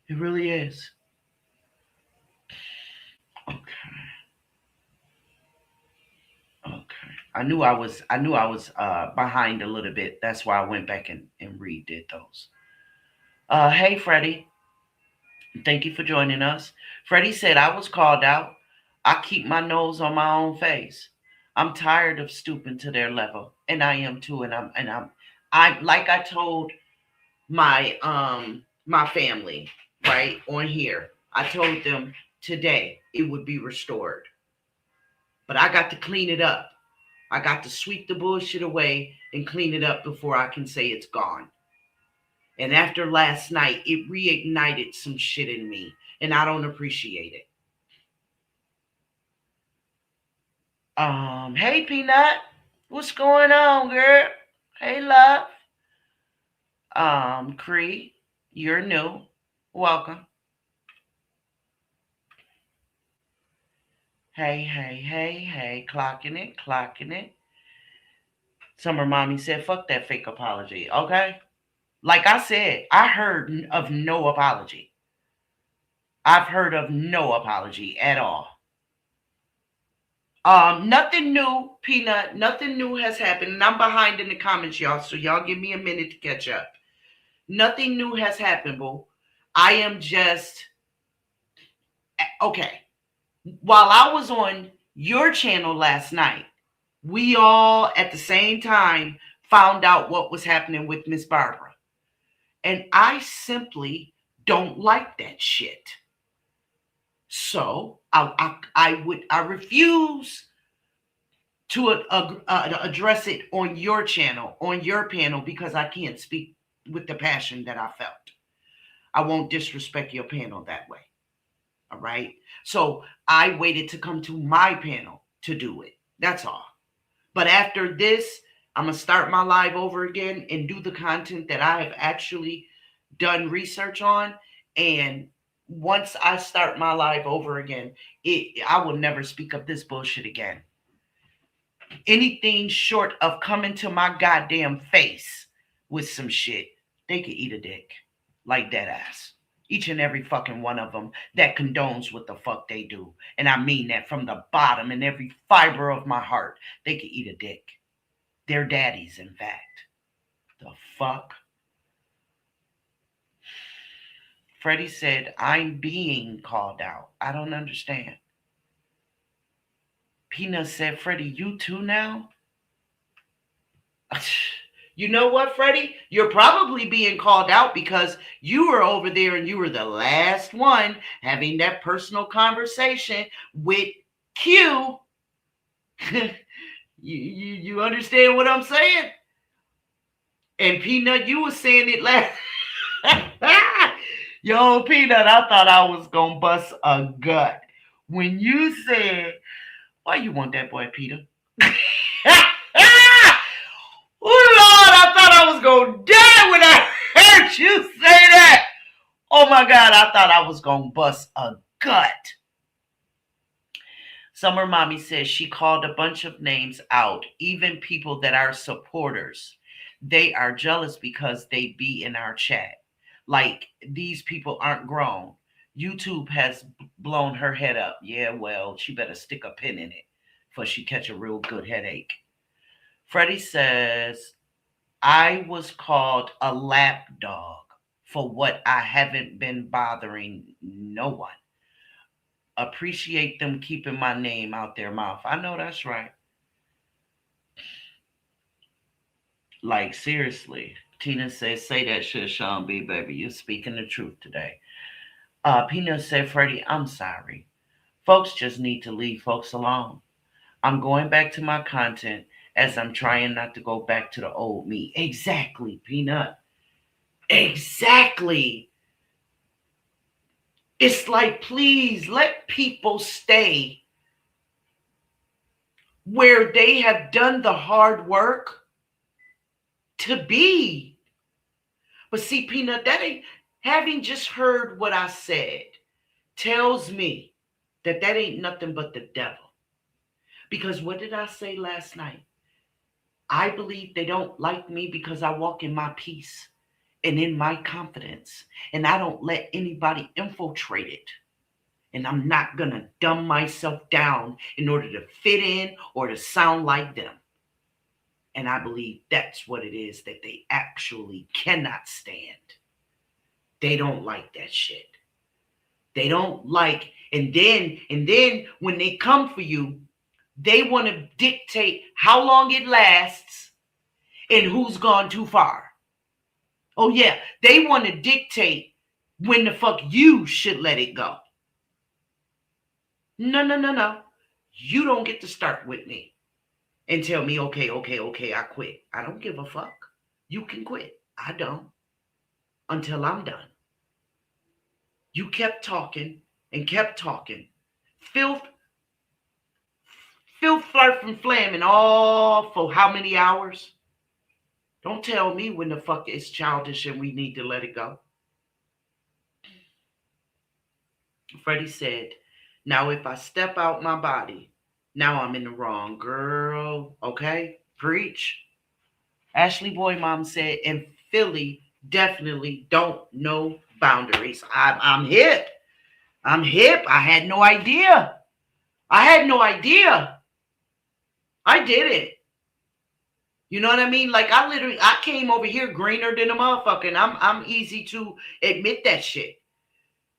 It really is. Okay. I knew I was behind a little bit. That's why I went back and redid those. Hey, Freddie. Thank you for joining us. Freddie said I was called out. I keep my nose on my own face. I'm tired of stooping to their level, and I am too. And I like I told my my family right on here. I told them today it would be restored, but I got to clean it up. I got to sweep the bullshit away and clean it up before I can say it's gone. And after last night, it reignited some shit in me, and I don't appreciate it. Hey, Peanut. What's going on, girl? Hey, love. Cree, you're new. Welcome. Hey. Clocking it. Summer Mommy said, fuck that fake apology, okay? Like I said, I heard of no apology. I've heard of no apology at all. Nothing new, Peanut. Nothing new has happened. And I'm behind in the comments, y'all. So y'all give me a minute to catch up. Nothing new has happened, boo. I am just okay. While I was on your channel last night, we all at the same time found out what was happening with Miss Barbara. And I simply don't like that shit. So I refuse to address it on your channel, on your panel, because I can't speak with the passion that I felt. I won't disrespect your panel that way. All right. So I waited to come to my panel to do it. That's all. But after this, I'm going to start my live over again and do the content that I have actually done research on. And once I start my live over again, I will never speak of this bullshit again. Anything short of coming to my goddamn face with some shit, they could eat a dick. Like that ass. Each and every fucking one of them that condones what the fuck they do. And I mean that from the bottom and every fiber of my heart. They could eat a dick. They're daddies, in fact. The fuck? Freddie said, I'm being called out. I don't understand. Peanut said, Freddie, you too now? You know what, Freddie? You're probably being called out because you were over there and you were the last one having that personal conversation with Q. you understand what I'm saying? And Peanut, you were saying it last. Yo, Peanut, I thought I was going to bust a gut when you said, why you want that boy, Peter? Oh, Lord, I thought I was going to die when I heard you say that. Oh, my God, I thought I was going to bust a gut. Summer Mommy says she called a bunch of names out, even people that are supporters. They are jealous because they be in our chat. Like, these people aren't grown. YouTube has blown her head up. Yeah, well, she better stick a pin in it before she catch a real good headache. Freddie says, I was called a lap dog for what I haven't been bothering no one. Appreciate them keeping my name out their mouth. I know that's right. Like, seriously. Tina says, say that shit, Sean B, baby. You're speaking the truth today. Peanut said, Freddie, I'm sorry. Folks just need to leave folks alone. I'm going back to my content as I'm trying not to go back to the old me. Exactly, Peanut. Exactly. It's like, please let people stay where they have done the hard work to be. But see, Peanut, that ain't, having just heard what I said tells me that ain't nothing but the devil. Because what did I say last night? I believe they don't like me because I walk in my peace and in my confidence, and I don't let anybody infiltrate it. And I'm not going to dumb myself down in order to fit in or to sound like them. And I believe that's what it is that they actually cannot stand. They don't like that shit. They don't like, and then when they come for you, they want to dictate how long it lasts and who's gone too far. Oh yeah, they want to dictate when the fuck you should let it go. No. You don't get to start with me and tell me, okay, I quit. I don't give a fuck. You can quit. I don't. Until I'm done. You kept talking and kept talking. Filth, flirt, and flamming all for how many hours? Don't tell me when the fuck it's childish and we need to let it go. Freddie said, now if I step out my body, now I'm in the wrong. Girl, okay? Preach. Ashley Boy Mom said, in Philly, definitely don't know boundaries. I'm hip. I'm hip. I had no idea. I had no idea. I did it. You know what I mean? Like I came over here greener than a motherfucker, and I'm easy to admit that shit.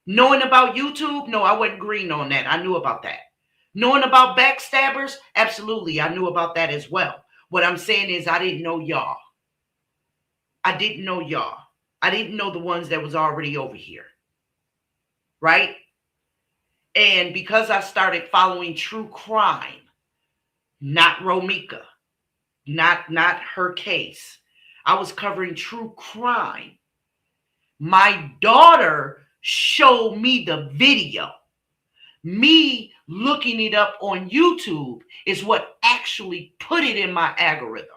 Knowing about YouTube, no, I wasn't green on that. I knew about that. Knowing about backstabbers, absolutely, I knew about that as well. What I'm saying is I didn't know y'all. I didn't know y'all. I didn't know the ones that was already over here. Right? And because I started following true crime, not Romika, not her case, I was covering true crime. My daughter showed me the video. Me looking it up on YouTube is what actually put it in my algorithm.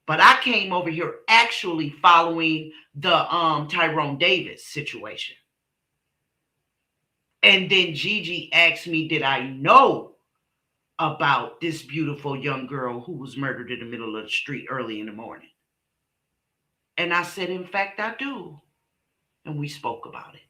But I came over here actually following the Tyrone Davis situation. And then Gigi asked me, did I know about this beautiful young girl who was murdered in the middle of the street early in the morning? And I said, in fact, I do. And we spoke about it.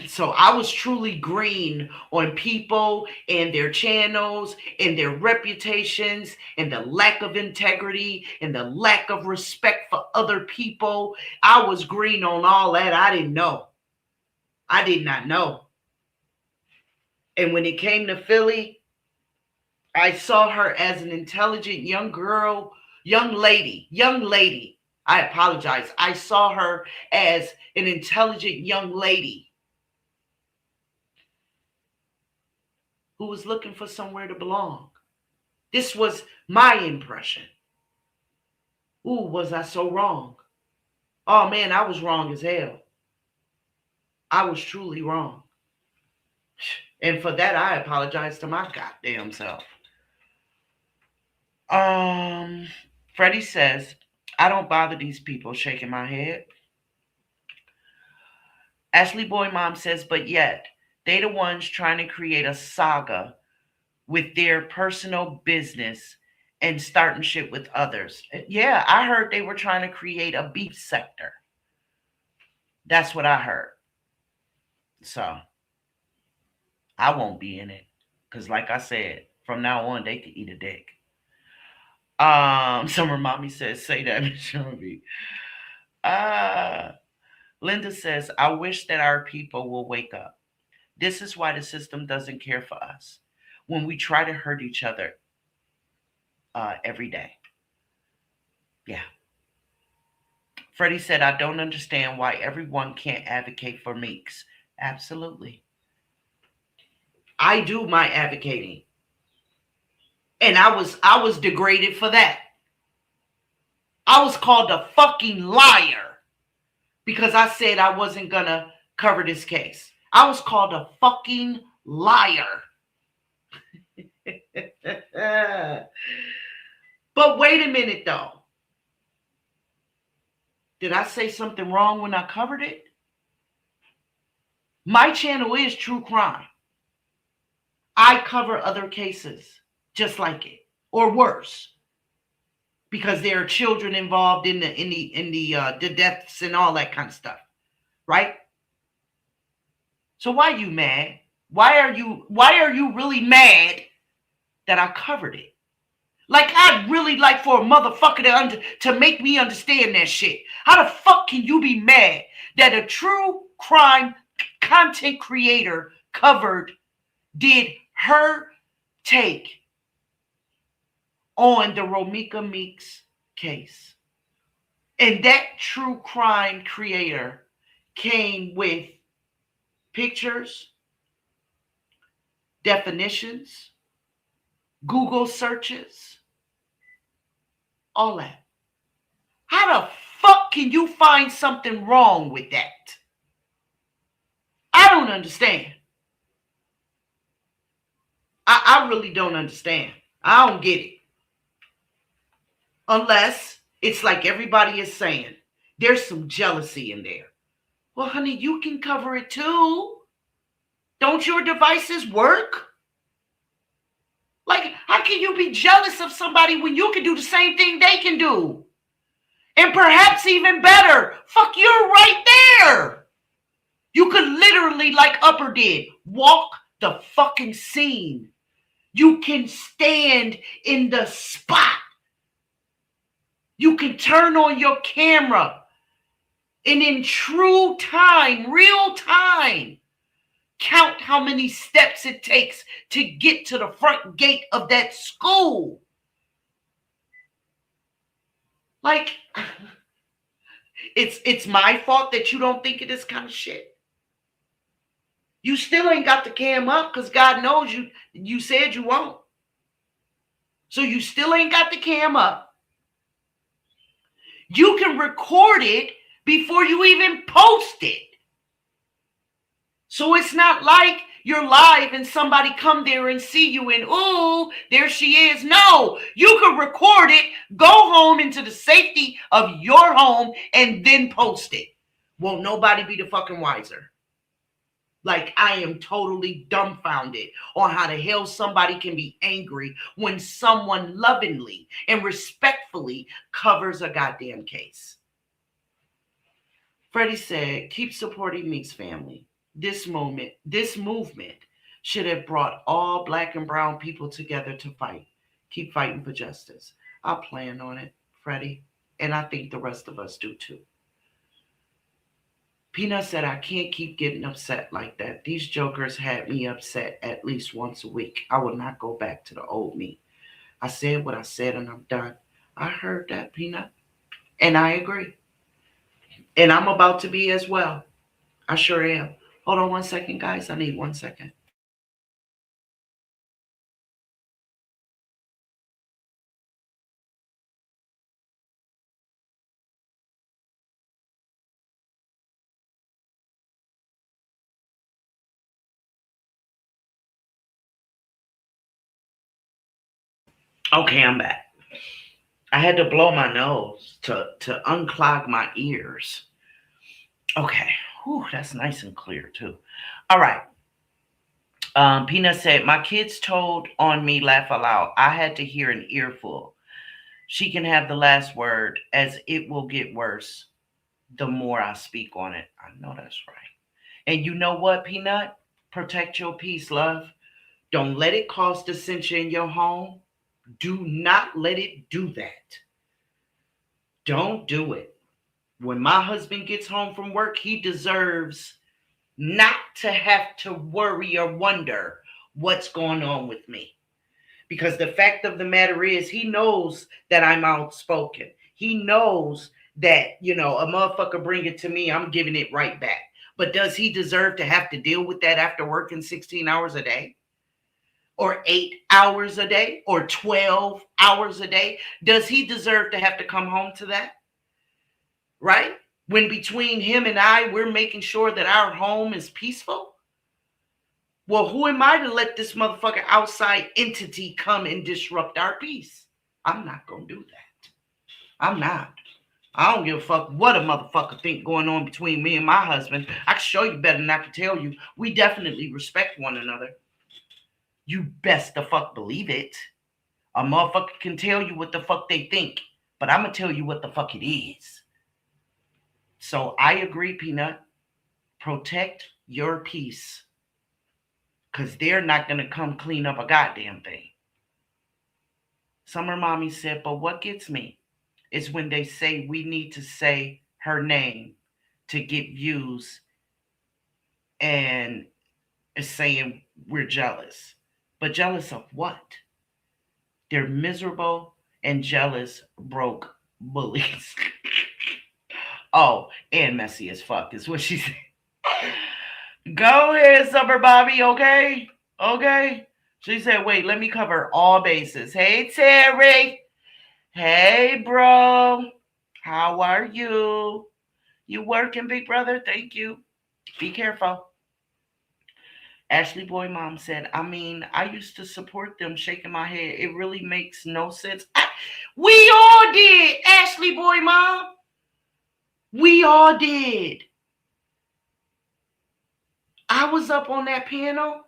So I was truly green on people and their channels and their reputations and the lack of integrity and the lack of respect for other people. I was green on all that. I didn't know. I did not know. And when it came to Philly, I saw her as an intelligent young girl, young lady. I apologize. I saw her as an intelligent young lady who was looking for somewhere to belong. This was my impression. Ooh, was I so wrong? Oh man, I was wrong as hell. I was truly wrong. And for that, I apologize to my goddamn self. Freddie says, I don't bother these people, shaking my head. Ashley Boy Mom says, but yet, they the ones trying to create a saga with their personal business and starting shit with others. Yeah, I heard they were trying to create a beef sector. That's what I heard. So, I won't be in it. Because like I said, from now on, they can eat a dick. Summer Mommy says, say that, Miss Shelby. Linda says, I wish that our people will wake up. This is why the system doesn't care for us when we try to hurt each other every day. Yeah. Freddie said, I don't understand why everyone can't advocate for Meeks. Absolutely. I do my advocating. And I was degraded for that. I was called a fucking liar because I said I wasn't going to cover this case. I was called a fucking liar. But wait a minute, though. Did I say something wrong when I covered it? My channel is True Crime. I cover other cases just like it, or worse, because there are children involved in the deaths and all that kind of stuff, right? So why are you mad? Why are you really mad that I covered it? Like, I'd really like for a motherfucker to make me understand that shit. How the fuck can you be mad that a true crime content creator did her take on the Romika Meeks case? And that true crime creator came with pictures, definitions, Google searches, all that. How the fuck can you find something wrong with that? I don't understand. I really don't understand. I don't get it. Unless it's like everybody is saying, there's some jealousy in there. Well, honey, you can cover it too. Don't your devices work? Like, how can you be jealous of somebody when you can do the same thing they can do? And perhaps even better, fuck, you're right there. You could literally, like Upper did, walk the fucking scene. You can stand in the spot. You can turn on your camera and in true time, real time, count how many steps it takes to get to the front gate of that school. Like, it's my fault that you don't think of this kind of shit. You still ain't got the cam up because God knows you said you won't. So you still ain't got the cam up. You can record it before you even post it. So it's not like you're live and somebody come there and see you and, ooh, there she is. No, you can record it, go home into the safety of your home, and then post it. Won't nobody be the fucking wiser. Like, I am totally dumbfounded on how the hell somebody can be angry when someone lovingly and respectfully covers a goddamn case. Freddie said, keep supporting Meek's family. This movement should have brought all Black and brown people together to fight. Keep fighting for justice. I plan on it, Freddie, and I think the rest of us do too. Peanut said, I can't keep getting upset like that. These jokers had me upset at least once a week. I will not go back to the old me. I said what I said and I'm done. I heard that, Peanut, and I agree. And I'm about to be as well. I sure am. Hold on 1 second, guys. I need 1 second. Okay, I'm back. I had to blow my nose to unclog my ears. Okay. Whew, that's nice and clear, too. All right. Peanut said, my kids told on me, laugh aloud. I had to hear an earful. She can have the last word, as it will get worse the more I speak on it. I know that's right. And you know what, Peanut? Protect your peace, love. Don't let it cause dissension in your home. Do not let it do that. Don't do it. When my husband gets home from work, he deserves not to have to worry or wonder what's going on with me. Because the fact of the matter is, he knows that I'm outspoken. He knows that, a motherfucker bring it to me, I'm giving it right back. But does he deserve to have to deal with that after working 16 hours a day? Or 8 hours a day? Or 12 hours a day? Does he deserve to have to come home to that? Right? When between him and I, we're making sure that our home is peaceful? Well, who am I to let this motherfucker outside entity come and disrupt our peace? I'm not going to do that. I'm not. I don't give a fuck what a motherfucker think going on between me and my husband. I can show you better than I can tell you. We definitely respect one another. You best the fuck believe it. A motherfucker can tell you what the fuck they think, but I'm going to tell you what the fuck it is. So I agree, Peanut. Protect your peace. Because they're not going to come clean up a goddamn thing. Summer Mommy said, but what gets me is when they say we need to say her name to get views and is saying we're jealous. But jealous of what? They're miserable and jealous, broke bullies. Oh, and messy as fuck is what she said. Go ahead, Summer Bobby, okay? Okay. She said, wait, let me cover all bases. Hey, Terry. Hey, bro. How are you? You working, big brother? Thank you. Be careful. Ashley Boy Mom said, I used to support them, shaking my head. It really makes no sense. We all did, Ashley Boy Mom. We all did. I was up on that panel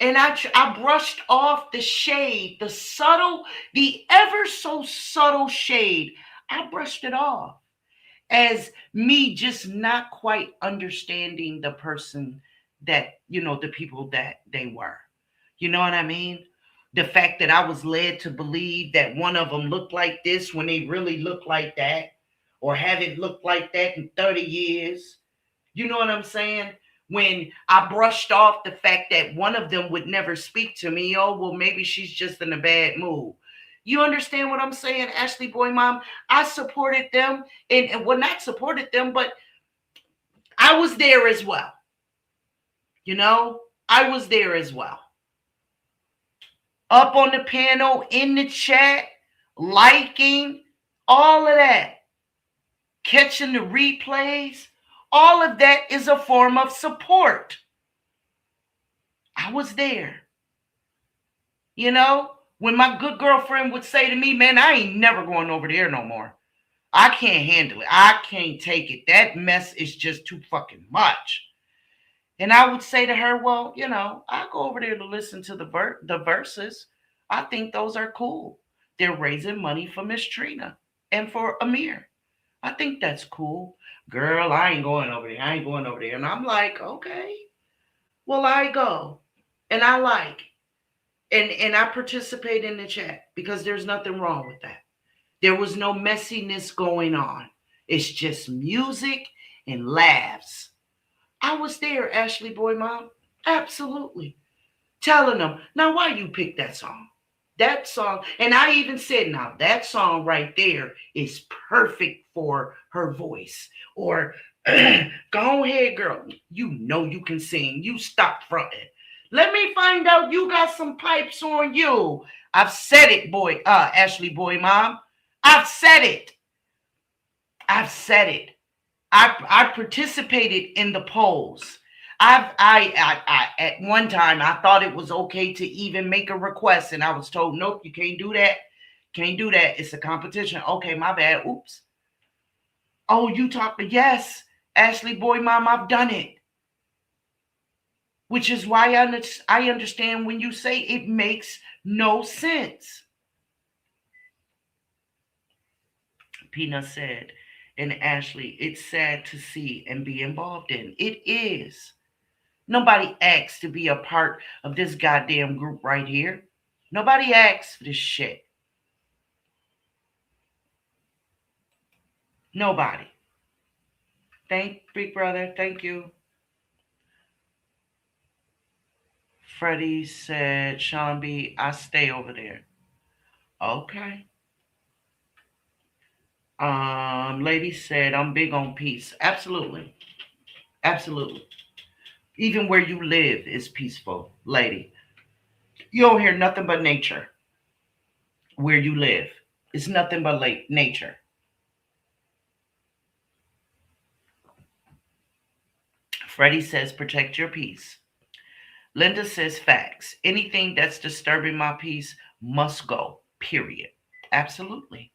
and I brushed off the shade, the ever so subtle shade. I brushed it off as me just not quite understanding the person that, the people that they were. You know what I mean? The fact that I was led to believe that one of them looked like this when they really looked like that, or haven't looked like that in 30 years. You know what I'm saying? When I brushed off the fact that one of them would never speak to me, oh, well, maybe she's just in a bad mood. You understand what I'm saying, Ashley Boy Mom? I supported them, and well, not supported them, but I was there as well. I was there as well. Up on the panel, in the chat, liking, all of that. Catching the replays, all of that is a form of support. I was there. When my good girlfriend would say to me, man, I ain't never going over there no more. I can't handle it. I can't take it. That mess is just too fucking much. And I would say to her, well, I go over there to listen to the verses. I think those are cool. They're raising money for Miss Trina and for Amir. I think that's cool. Girl, I ain't going over there. I ain't going over there. And I'm like, okay, well, I go. And I like. And I participate in the chat because there's nothing wrong with that. There was no messiness going on. It's just music and laughs. I was there, Ashley Boy Mom. Absolutely. Telling them, now why you pick that song? That song, and I even said, now that song right there is perfect for her voice. Or, go ahead, girl. You know you can sing. You stop fronting. Let me find out you got some pipes on you. I've said it, Ashley Boy Mom. I've said it. I've said it. I participated in the polls. I at one time I thought it was okay to even make a request, and I was told, nope, you can't do that. Can't do that. It's a competition. Okay, my bad. Oops. Oh, you talked? Yes, Ashley Boy Mom, I've done it. Which is why I understand when you say it makes no sense. Peanut said, and Ashley, it's sad to see and be involved in. It is. Nobody asked to be a part of this goddamn group right here. Nobody asked for this shit. Nobody. Thank Big Brother. Thank you. Freddie said, Sean B, I stay over there. Okay. Lady said, I'm big on peace. Absolutely. Absolutely. Even where you live is peaceful, lady. You don't hear nothing but nature where you live. It's nothing but nature. Freddie says, protect your peace. Linda says, facts. Anything that's disturbing my peace must go, period. Absolutely.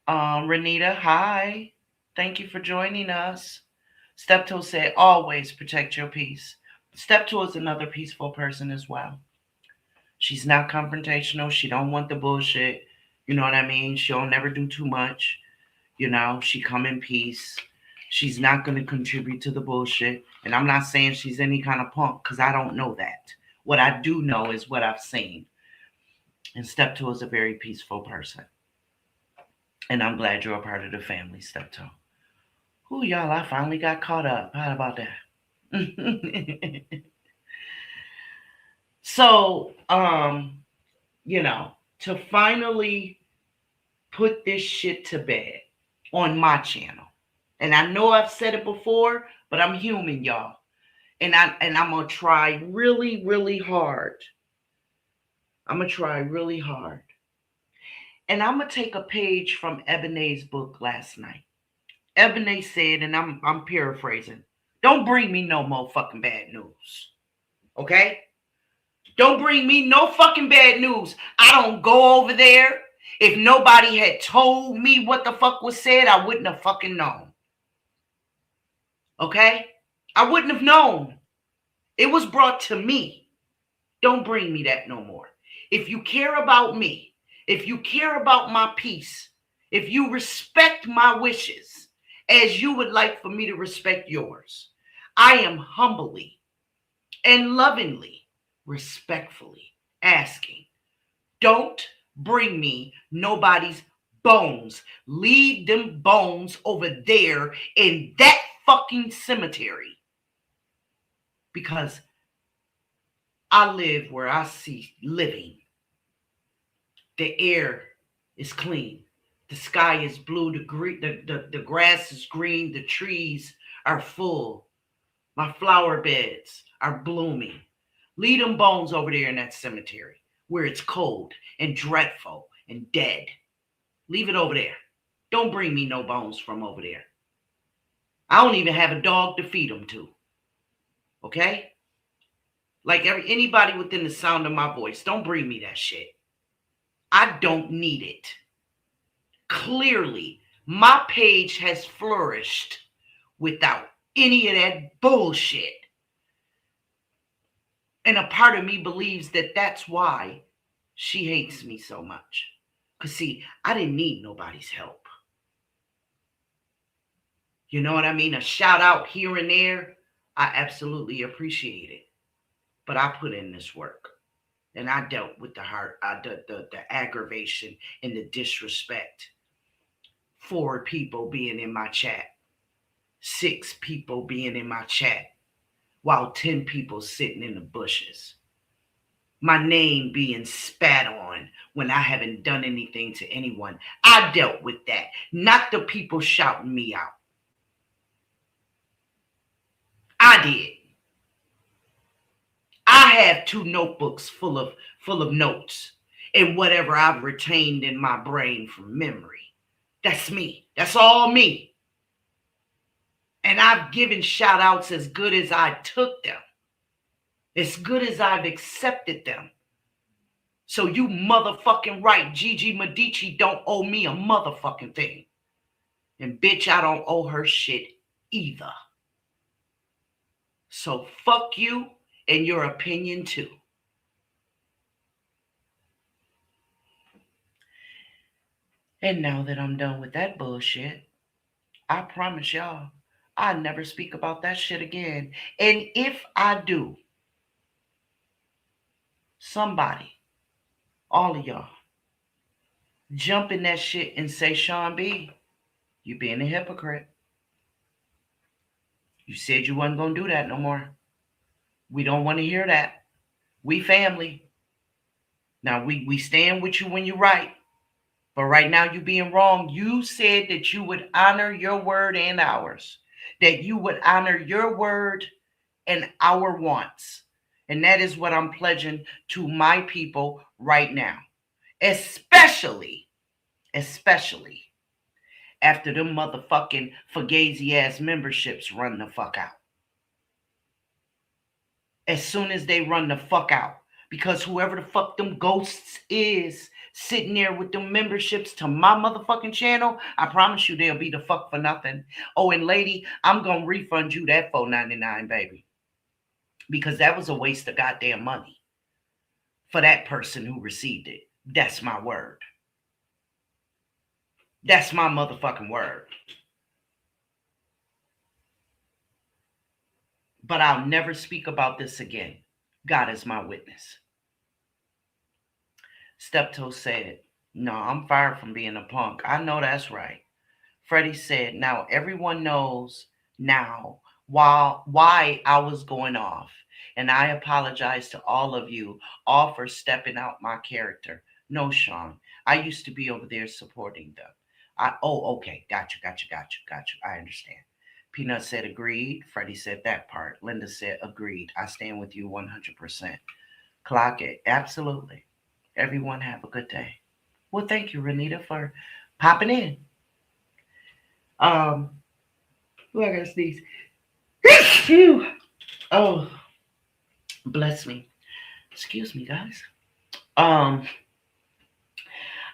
Renita, hi. Thank you for joining us. Steptoe said, always protect your peace. Steptoe is another peaceful person as well. She's not confrontational. She don't want the bullshit. You know what I mean? She'll never do too much. She come in peace. She's not going to contribute to the bullshit. And I'm not saying she's any kind of punk because I don't know that. What I do know is what I've seen. And Steptoe is a very peaceful person. And I'm glad you're a part of the family, Steptoe. Ooh, y'all, I finally got caught up. How about that? So, to finally put this shit to bed on my channel. And I know I've said it before, but I'm human, y'all. And I'm going to try really, really hard. I'm going to try really hard. And I'm going to take a page from Ebony's book last night. Ebony said, and I'm paraphrasing, don't bring me no more fucking bad news. Okay? Don't bring me no fucking bad news. I don't go over there. If nobody had told me what the fuck was said, I wouldn't have fucking known. Okay? I wouldn't have known. It was brought to me. Don't bring me that no more. If you care about me, if you care about my peace, if you respect my wishes as you would like for me to respect yours, I am humbly and lovingly, respectfully asking, don't bring me nobody's bones. Leave them bones over there in that fucking cemetery. Because I live where I see living. The air is clean. The sky is blue. The grass is green. The trees are full. My flower beds are blooming. Leave them bones over there in that cemetery where it's cold and dreadful and dead. Leave it over there. Don't bring me no bones from over there. I don't even have a dog to feed them to. Okay? Like anybody within the sound of my voice, don't bring me that shit. I don't need it. Clearly, my page has flourished without any of that bullshit. And a part of me believes that that's why she hates me so much. Because, see, I didn't need nobody's help. You know what I mean? A shout out here and there, I absolutely appreciate it. But I put in this work. And I dealt with the aggravation and the disrespect. 4 people being in my chat. 6 people being in my chat. While 10 people sitting in the bushes. My name being spat on when I haven't done anything to anyone. I dealt with that. Not the people shouting me out. I did. I have 2 notebooks full of notes and whatever I've retained in my brain from memory. That's me. That's all me. And I've given shout outs as good as I took them. As good as I've accepted them. So you motherfucking right, Gigi Medici don't owe me a motherfucking thing. And bitch, I don't owe her shit either. So fuck you and your opinion too. And now that I'm done with that bullshit, I promise y'all, I never speak about that shit again. And if I do, somebody, all of y'all, jump in that shit and say, Sean B, you being a hypocrite. You said you wasn't going to do that no more. We don't want to hear that. We family. Now, we stand with you when you're right. But right now, you being wrong. You said that you would honor your word and ours. That you would honor your word and our wants. And that is what I'm pledging to my people right now. Especially after them motherfucking fugazi ass memberships run the fuck out. As soon as they run the fuck out. Because whoever the fuck them ghosts is sitting there with them memberships to my motherfucking channel, I promise you they'll be the fuck for nothing. Oh, and lady, I'm going to refund you that $4.99, baby. Because that was a waste of goddamn money for that person who received it. That's my word. That's my motherfucking word. But I'll never speak about this again. God is my witness. Steptoe said, no, I'm far from being a punk. I know that's right. Freddie said, now everyone knows now why I was going off. And I apologize to all of you all for stepping out my character. No, Sean, I used to be over there supporting them. Okay. Got you. I understand. Peanut said agreed. Freddie said that part. Linda said agreed. I stand with you 100%. Clock it. Absolutely. Everyone have a good day. Well, thank you, Renita, for popping in. I gotta sneeze. Oh, bless me. Excuse me, guys. I'm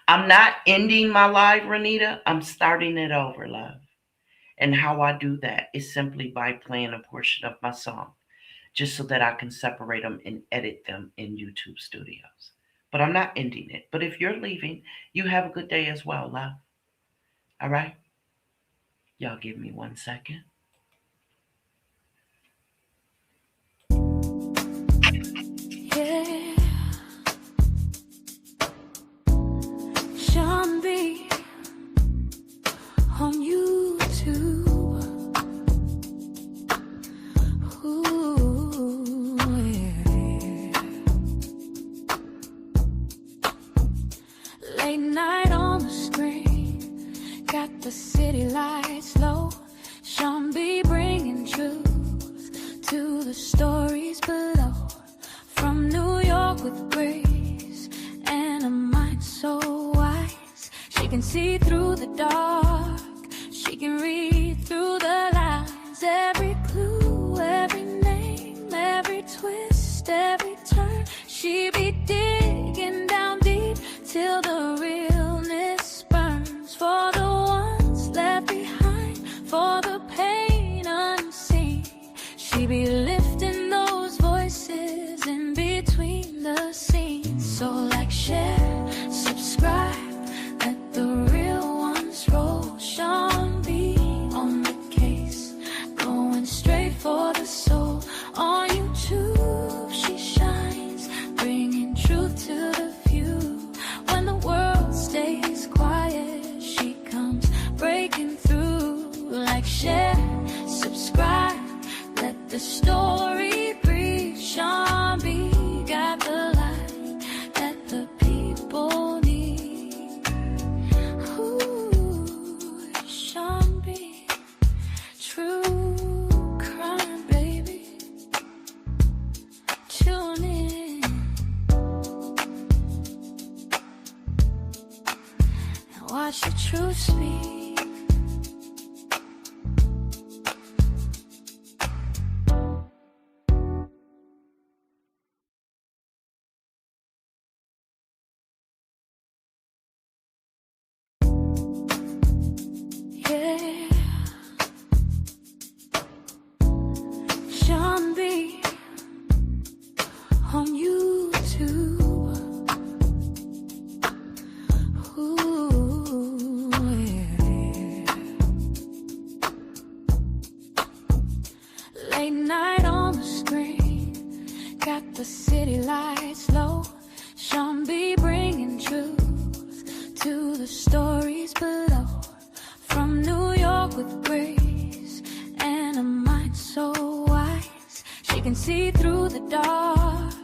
not ending my live, Renita. I'm starting it over, love. And how I do that is simply by playing a portion of my song, just so that I can separate them and edit them in YouTube Studios. But I'm not ending it. But if you're leaving, you have a good day as well, love. All right? Y'all give me 1 second. Yeah, Sean B on YouTube. Ooh, yeah. Late night on the screen, got the city lights low. Sean B bringing truth to the stories below. From New York with grace and a mind so wise, she can see through the dark, she can read through the lines. Every clue, every name, every twist, every turn, she be digging down deep till the realness burns. For the ones left behind, for the pain unseen, she be lifting those voices in between the scenes. So like, share, subscribe, let the real ones roll. Sean B on the case, going straight for the soul. On YouTube she shines, bringing truth to the few. When the world stays quiet, she comes breaking through. Like, share, subscribe, let the story breathe. Sean B got the light that the people need. Ooh, Sean B, true crime, baby. Tune in and watch the truth speak. Yeah, Sean B on YouTube. Ooh, yeah. Late night on the screen, got the city lights low. Sean B bringing truth to the stories below. From New York with grace and a mind so wise, she can see through the dark,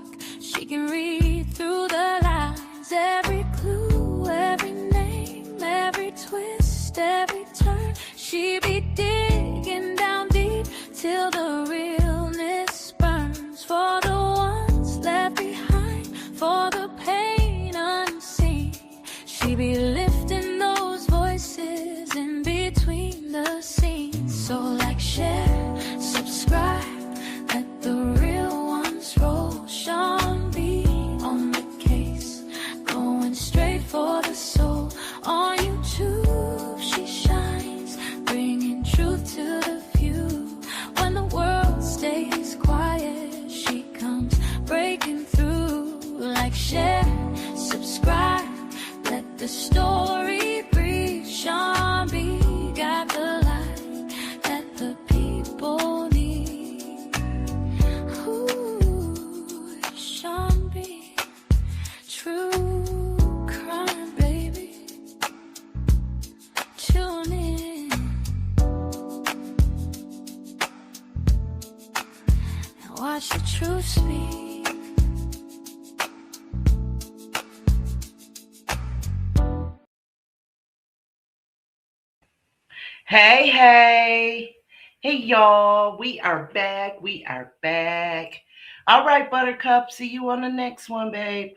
she can read through the lines. Every clue, every name, every twist, every turn, she be digging down deep till the realness burns. For the ones left behind, for the pain unseen, she be lifting those voices in between the scenes. So like, share, subscribe, let the real ones roll. Sean B on the case, going straight for the soul. On YouTube she shines, bringing truth to the few. When the world stays quiet, she comes breaking through. Like, share, subscribe, let the story breathe. Sean B got the light that the people need. Ooh, Sean B, true crime, baby. Tune in and watch the truth speak. Hey, hey. Hey, y'all. We are back. We are back. All right, Buttercup. See you on the next one, babe.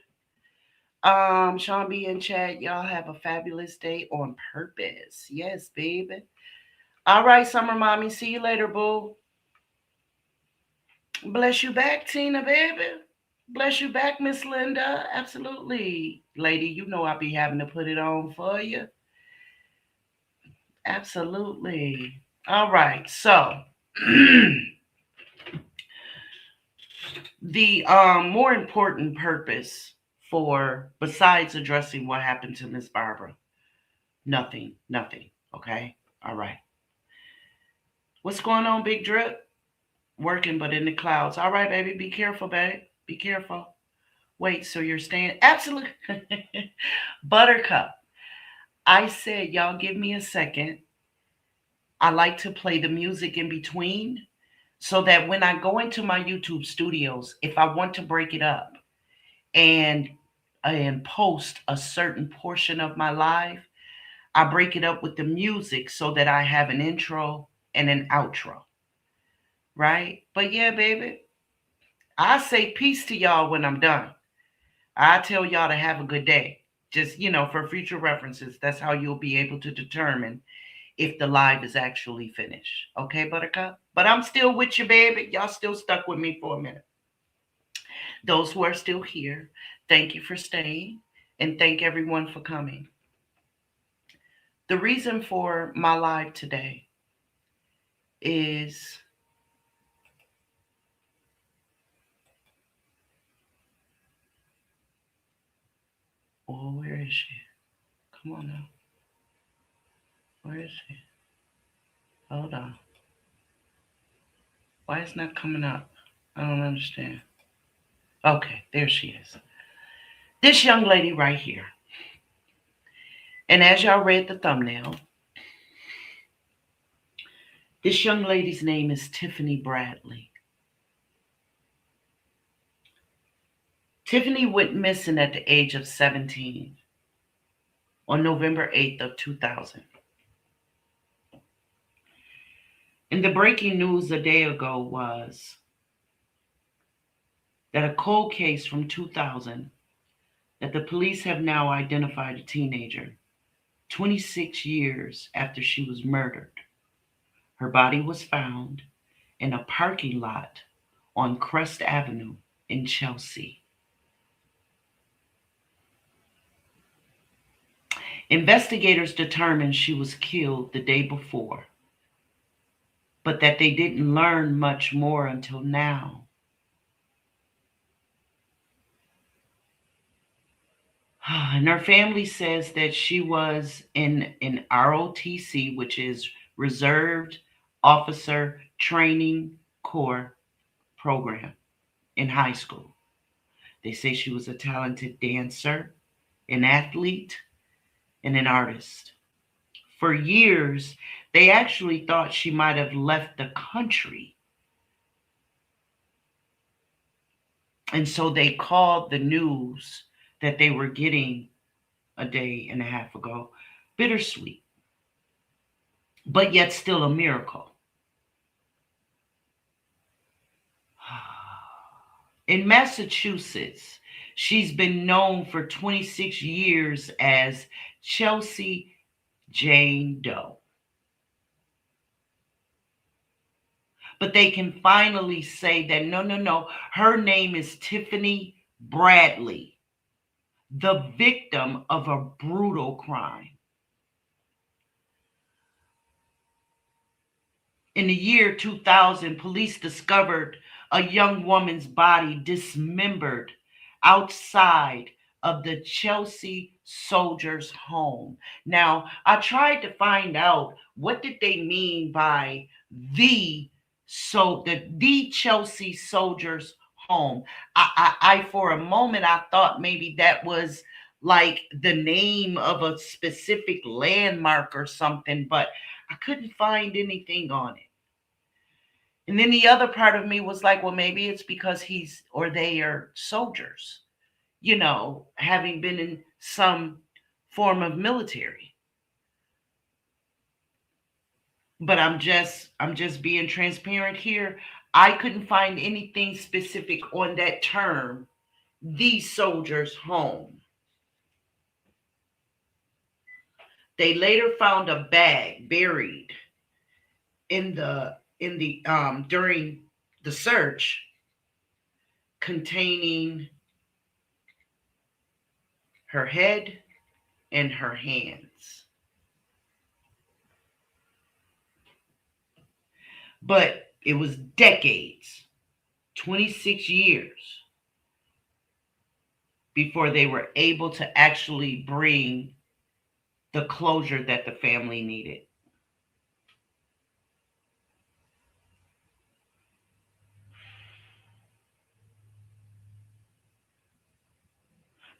Sean B and Chad, y'all have a fabulous day on purpose. Yes, baby. All right, Summer Mommy. See you later, boo. Bless you back, Tina, baby. Bless you back, Miss Linda. Absolutely. Lady, you know I be having to put it on for you. Absolutely. All right. So the more important purpose for, besides addressing what happened to Miss Barbara, nothing. Okay? All right. What's going on, Big Drip? Working, but in the clouds. All right, baby. Be careful, babe. Be careful. Wait, so you're staying? Absolutely. Buttercup. I said, y'all give me a second. I like to play the music in between so that when I go into my YouTube studios, if I want to break it up and post a certain portion of my live, I break it up with the music so that I have an intro and an outro, right? But yeah, baby, I say peace to y'all when I'm done. I tell y'all to have a good day. Just, for future references, that's how you'll be able to determine if the live is actually finished. Okay, Buttercup? But I'm still with you, baby. Y'all still stuck with me for a minute. Those who are still here, thank you for staying and thank everyone for coming. The reason for my live today is where is she? Come on now. Where is she? Hold on. Why is it not coming up? I don't understand. Okay, there she is. This young lady right here. And as y'all read the thumbnail, this young lady's name is Tiffany Bradley. Tiffany went missing at the age of 17 on November 8th of 2000. And the breaking news a day ago was that a cold case from 2000 that the police have now identified a teenager 26 years after she was murdered. Her body was found in a parking lot on Crest Avenue in Chelsea. Investigators determined she was killed the day before, but that they didn't learn much more until now. And her family says that she was in an ROTC, which is Reserved Officer Training Corps program in high school. They say she was a talented dancer, an athlete, and an artist. For years, they actually thought she might have left the country. And so they called the news that they were getting a day and a half ago bittersweet, but yet still a miracle. In Massachusetts, she's been known for 26 years as Chelsea Jane Doe. But they can finally say that no, her name is Tiffany Bradley, the victim of a brutal crime. In the year 2000, police discovered a young woman's body dismembered outside of the Chelsea Soldiers' home. Now, I tried to find out what did they mean by the Chelsea Soldiers' home. I for a moment I thought maybe that was like the name of a specific landmark or something, but I couldn't find anything on it. And then the other part of me was like, well, maybe it's because he's or they are soldiers, having been in some form of military. But I'm just being transparent here. I couldn't find anything specific on that term, the soldier's home. They later found a bag buried in the during the search containing her head and her hands. But it was decades, 26 years, before they were able to actually bring the closure that the family needed.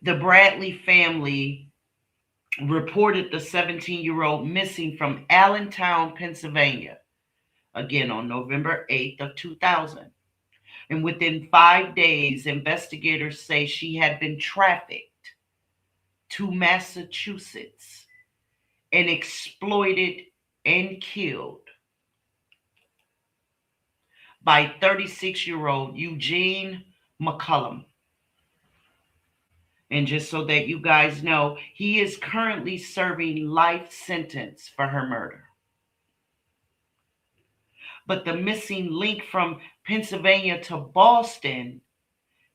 The Bradley family reported the 17-year-old missing from Allentown, Pennsylvania, again on November 8th of 2000. And within 5 days, investigators say she had been trafficked to Massachusetts and exploited and killed by 36-year-old Eugene McCullum. And just so that you guys know, he is currently serving life sentence for her murder. But the missing link from Pennsylvania to Boston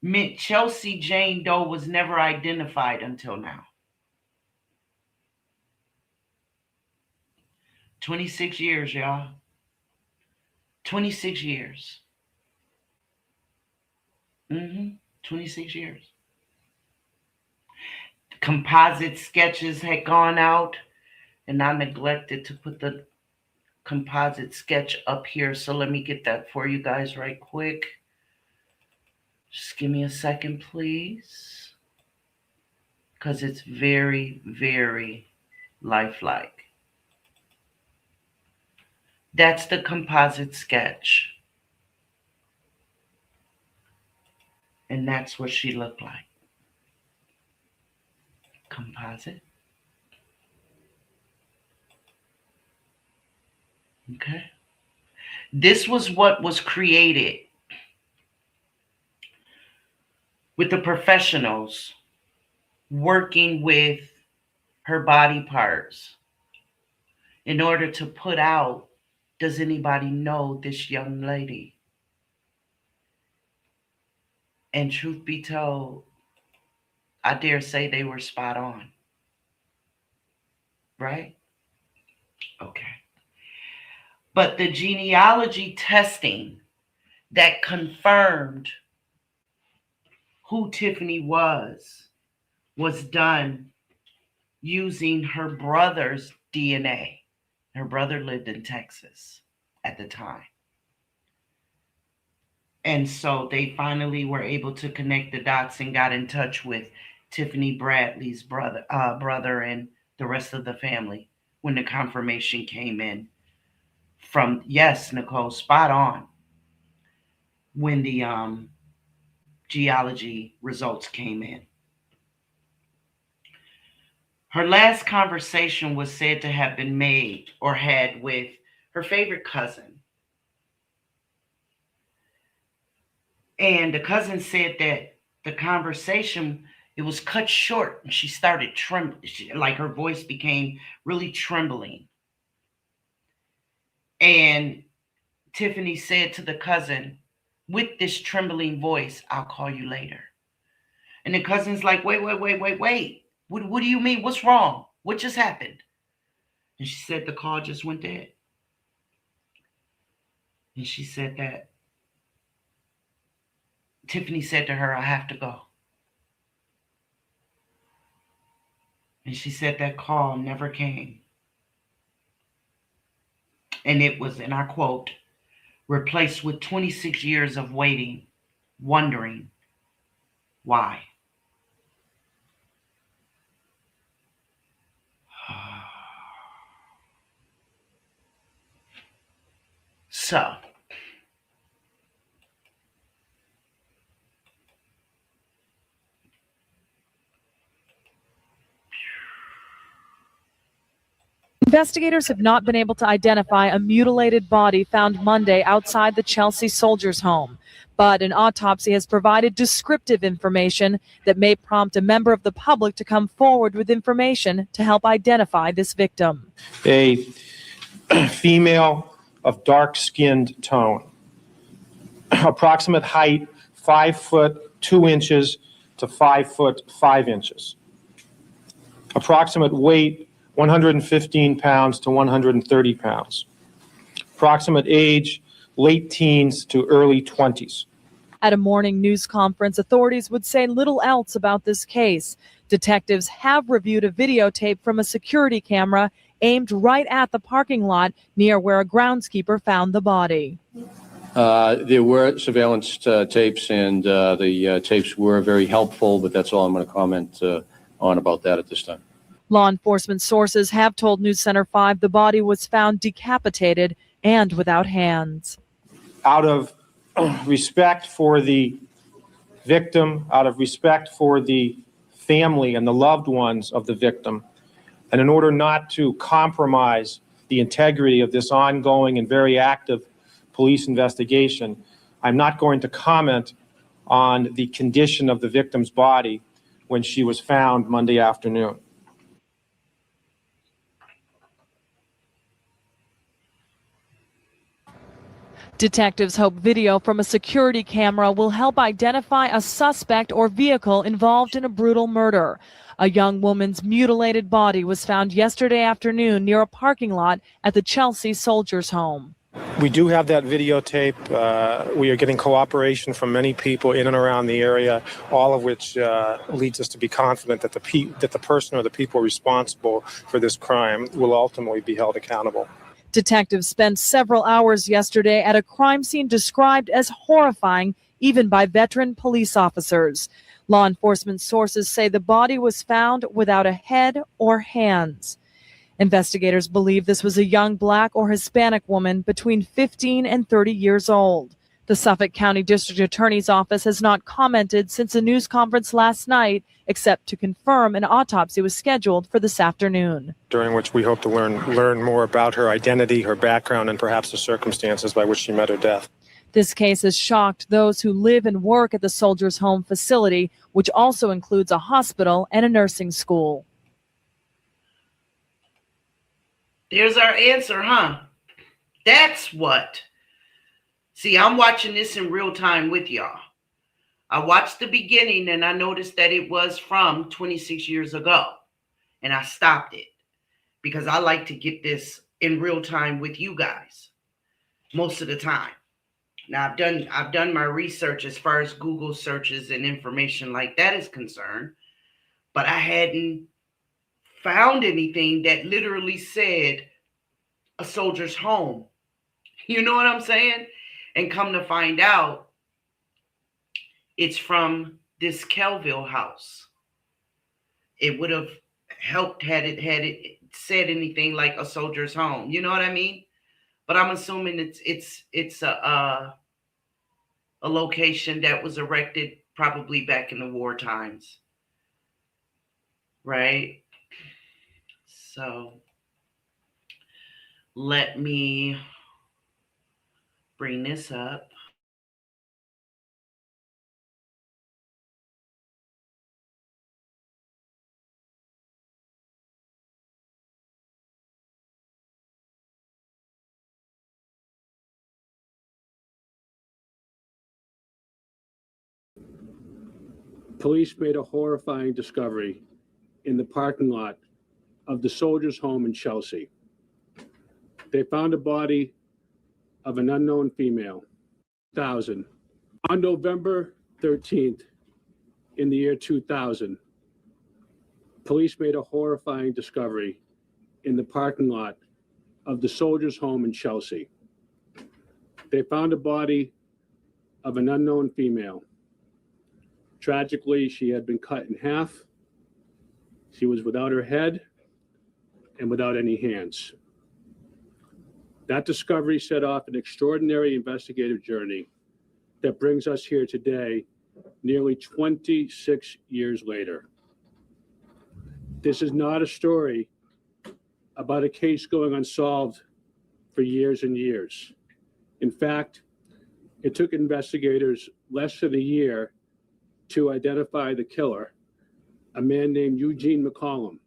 meant Chelsea Jane Doe was never identified until now. 26 years, y'all. 26 years. 26 years. Composite sketches had gone out, and I neglected to put the composite sketch up here. So let me get that for you guys right quick. Just give me a second, please. Because it's very, very lifelike. That's the composite sketch. And that's what she looked like. Composite. Okay. This was what was created with the professionals working with her body parts in order to put out, does anybody know this young lady? And truth be told, I dare say they were spot on. Right? Okay. But the genealogy testing that confirmed who Tiffany was done using her brother's DNA. Her brother lived in Texas at the time. And so they finally were able to connect the dots and got in touch with Tiffany Bradley's brother and the rest of the family when the confirmation came in from, yes, Nicole, spot on, when the geology results came in. Her last conversation was said to have been made or had with her favorite cousin. And the cousin said that the conversation, it was cut short, and she started trembling, like her voice became really trembling. And Tiffany said to the cousin, with this trembling voice, "I'll call you later." And the cousin's like, wait. What do you mean? What's wrong? What just happened? And she said the call just went dead. And she said that Tiffany said to her, "I have to go." And she said that call never came. And it was, and I quote, replaced with 26 years of waiting, wondering why. So, investigators have not been able to identify a mutilated body found Monday outside the Chelsea Soldiers' home, but an autopsy has provided descriptive information that may prompt a member of the public to come forward with information to help identify this victim. A female of dark-skinned tone, approximate height 5 foot 2 inches to 5 foot 5 inches, approximate weight 115 pounds to 130 pounds, approximate age late teens to early 20s, At a morning news conference, authorities would say little else about this case. Detectives have reviewed a videotape from a security camera aimed right at the parking lot near where a groundskeeper found the body. There were surveillance tapes, and the tapes were very helpful, but that's all I'm going to comment on about that at this time. Law enforcement sources have told News Center 5 the body was found decapitated and without hands. Out of respect for the victim, out of respect for the family and the loved ones of the victim, and in order not to compromise the integrity of this ongoing and very active police investigation, I'm not going to comment on the condition of the victim's body when she was found Monday afternoon. Detectives hope video from a security camera will help identify a suspect or vehicle involved in a brutal murder. A young woman's mutilated body was found yesterday afternoon near a parking lot at the Chelsea Soldiers' Home. We do have that videotape. We are getting cooperation from many people in and around the area, all of which leads us to be confident that the person or the people responsible for this crime will ultimately be held accountable. Detectives spent several hours yesterday at a crime scene described as horrifying even by veteran police officers. Law enforcement sources say the body was found without a head or hands. Investigators believe this was a young Black or Hispanic woman between 15 and 30 years old. The Suffolk County District Attorney's Office has not commented since a news conference last night, except to confirm an autopsy was scheduled for this afternoon. During which we hope to learn more about her identity, her background, and perhaps the circumstances by which she met her death. This case has shocked those who live and work at the Soldiers' Home facility, which also includes a hospital and a nursing school. There's our answer, huh? That's what. See, I'm watching this in real time with y'all. I watched the beginning and I noticed that it was from 26 years ago. And I stopped it because I like to get this in real time with you guys most of the time. Now, I've done my research as far as Google searches and information like that is concerned, but I hadn't found anything that literally said a soldier's home. You know what I'm saying? And come to find out, it's from this Kelville house. It would have helped had it said anything like a soldier's home. You know what I mean? But I'm assuming it's a location that was erected probably back in the war times, right? So let me bring this up. Police made a horrifying discovery in the parking lot of the Soldiers' Home in Chelsea. They found a body of an unknown female, 2000. On November 13th, in the year 2000, police made a horrifying discovery in the parking lot of the Soldiers' Home in Chelsea. They found a body of an unknown female. Tragically, she had been cut in half. She was without her head and without any hands. That discovery set off an extraordinary investigative journey that brings us here today, nearly 26 years later. This is not a story about a case going unsolved for years and years. In fact, it took investigators less than a year to identify the killer, a man named Eugene McCollum.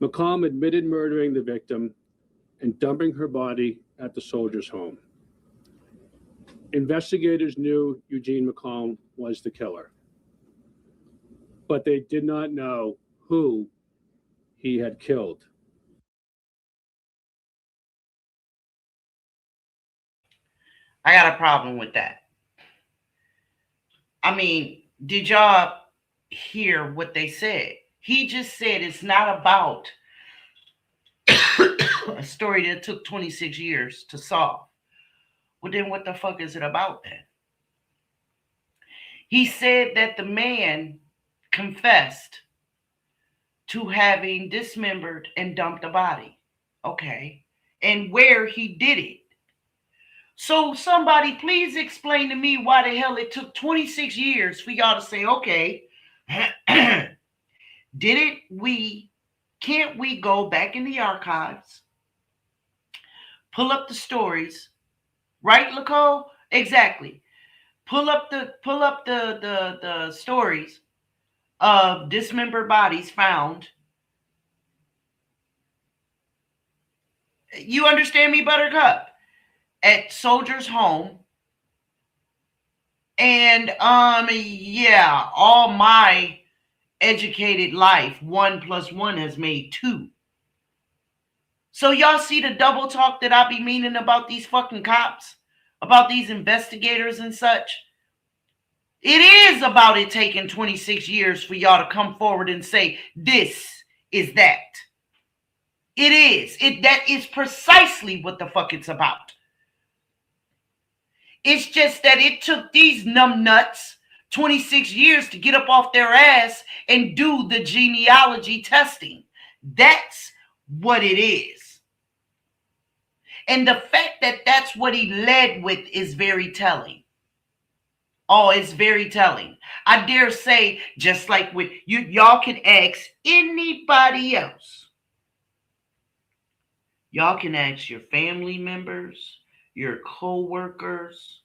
McCollum admitted murdering the victim and dumping her body at the Soldiers' Home. Investigators knew Eugene McCollum was the killer, but they did not know who he had killed. I got a problem with that. I mean, did y'all hear what they said? He just said it's not about a story that took 26 years to solve. Well, then what the fuck is it about then? He said that the man confessed to having dismembered and dumped a body. Okay. And where he did it. So somebody please explain to me why the hell it took 26 years for y'all to say, okay, can't we go back in the archives, pull up the stories, right, Lacole? Exactly. Pull up the stories of dismembered bodies found. You understand me, Buttercup? At Soldiers' Home. And yeah, all my educated life, 1 + 1 has made 2. So y'all see the double talk that I be meaning about these fucking cops, about these investigators and such? It is about it taking 26 years for y'all to come forward and say, this is that. It is. That is precisely what the fuck it's about. It's just that it took these numbnuts 26 years to get up off their ass and do the genealogy testing. That's what it is. And the fact that that's what he led with is very telling. Oh, it's very telling. I dare say, just like with you, y'all can ask anybody else. Y'all can ask your family members, your co-workers.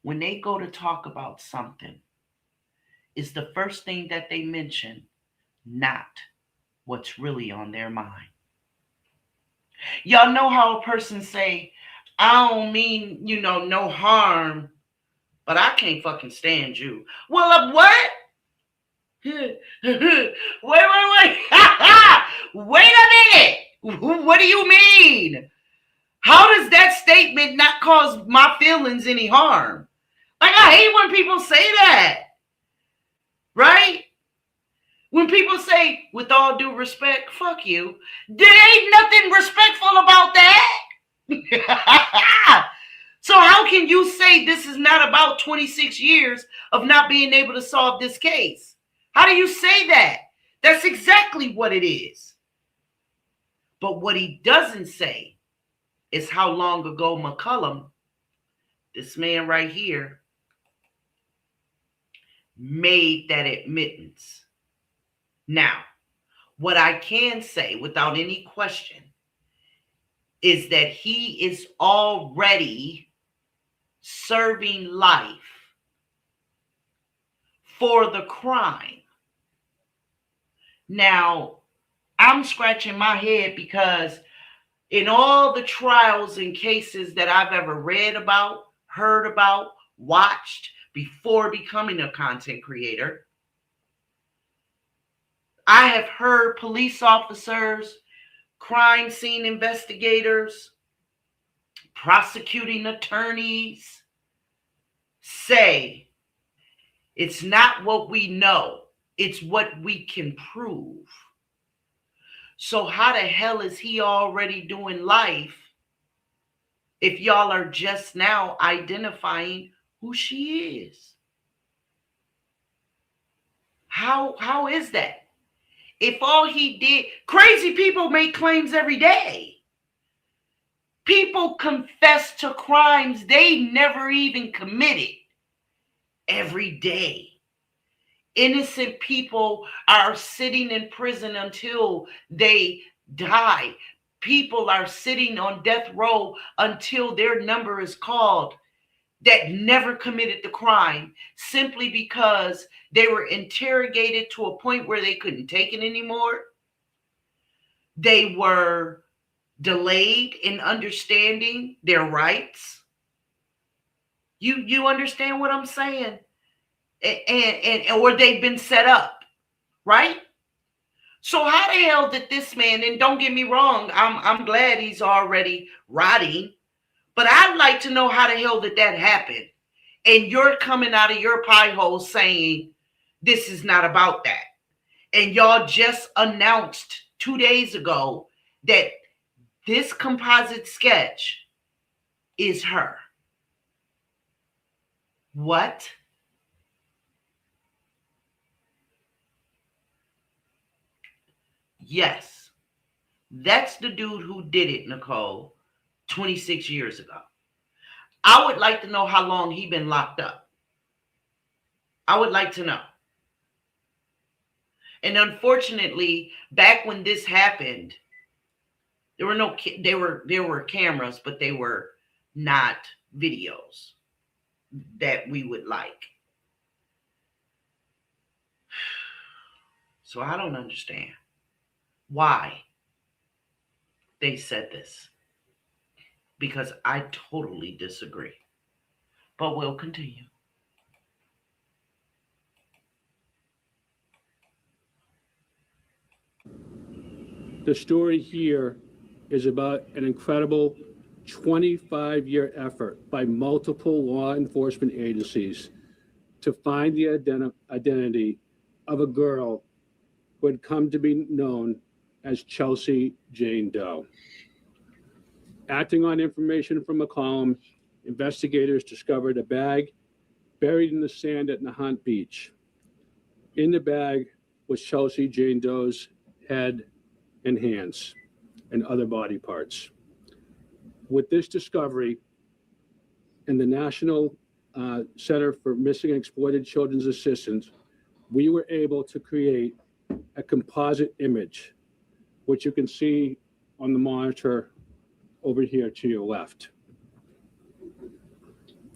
When they go to talk about something, it's the first thing that they mention, not what's really on their mind. Y'all know how a person say, I don't mean, no harm, but I can't fucking stand you. Well, what? wait. Wait a minute. What do you mean? How does that statement not cause my feelings any harm? Like, I hate when people say that. Right? When people say, with all due respect, fuck you. There ain't nothing respectful about that. So how can you say this is not about 26 years of not being able to solve this case? How do you say that? That's exactly what it is. But what he doesn't say is how long ago McCullum, this man right here, made that admittance. Now, what I can say without any question is that he is already serving life for the crime. Now, I'm scratching my head because in all the trials and cases that I've ever read about, heard about, watched before becoming a content creator, I have heard police officers, crime scene investigators, prosecuting attorneys say, it's not what we know, it's what we can prove. So how the hell is he already doing life if y'all are just now identifying who she is? How is that? If all he did, crazy people make claims every day. People confess to crimes they never even committed every day. Innocent people are sitting in prison until they die. People are sitting on death row until their number is called that never committed the crime simply because they were interrogated to a point where they couldn't take it anymore. They were delayed in understanding their rights. You understand what I'm saying? And or they've been set up, right? So how the hell did this man, and don't get me wrong, I'm glad he's already rotting, but I'd like to know how the hell did that happen? And you're coming out of your pie hole saying this is not about that. And y'all just announced 2 days ago that this composite sketch is her. What? Yes, that's the dude who did it, Nicole, 26 years ago. I would like to know how long he been locked up. I would like to know. And unfortunately, back when this happened, there were cameras, but they were not videos that we would like. So I don't understand why they said this, because I totally disagree. But we'll continue. The story here is about an incredible 25-year effort by multiple law enforcement agencies to find the identity of a girl who had come to be known as Chelsea Jane Doe. Acting on information from McCollum, investigators discovered a bag buried in the sand at Nahant Beach. In the bag was Chelsea Jane Doe's head and hands and other body parts. With this discovery and the National Center for Missing and Exploited Children's Assistance, we were able to create a composite image, which you can see on the monitor over here to your left.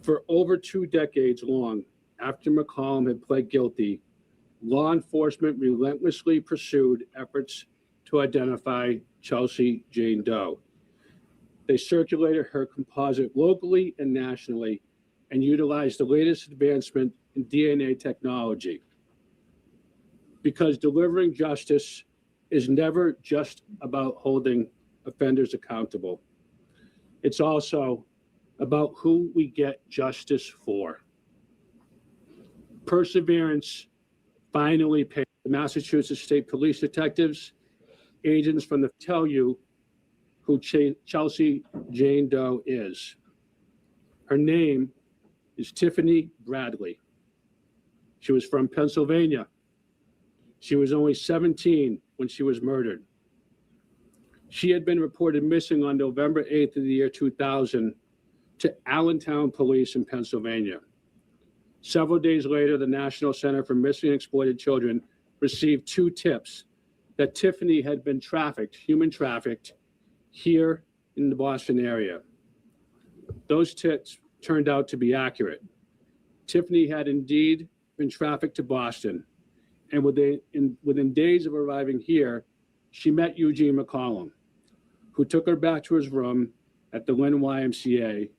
For over 2 decades long, after McCollum had pled guilty, law enforcement relentlessly pursued efforts to identify Chelsea Jane Doe. They circulated her composite locally and nationally and utilized the latest advancement in DNA technology. Because delivering justice is never just about holding offenders accountable. It's also about who we get justice for. Perseverance finally paid. The Massachusetts State Police detectives, agents from the tell you who Chelsea Jane Doe is. Her name is Tiffany Bradley. She was from Pennsylvania. She was only 17 when she was murdered. She had been reported missing on November 8th of the year 2000 to Allentown Police in Pennsylvania. Several days later, the National Center for Missing and Exploited Children received 2 tips that Tiffany had been human trafficked, here in the Boston area. Those tips turned out to be accurate. Tiffany had indeed been trafficked to Boston, and within days of arriving here, she met Eugene McCollum, who took her back to his room at the Lynn YMCA,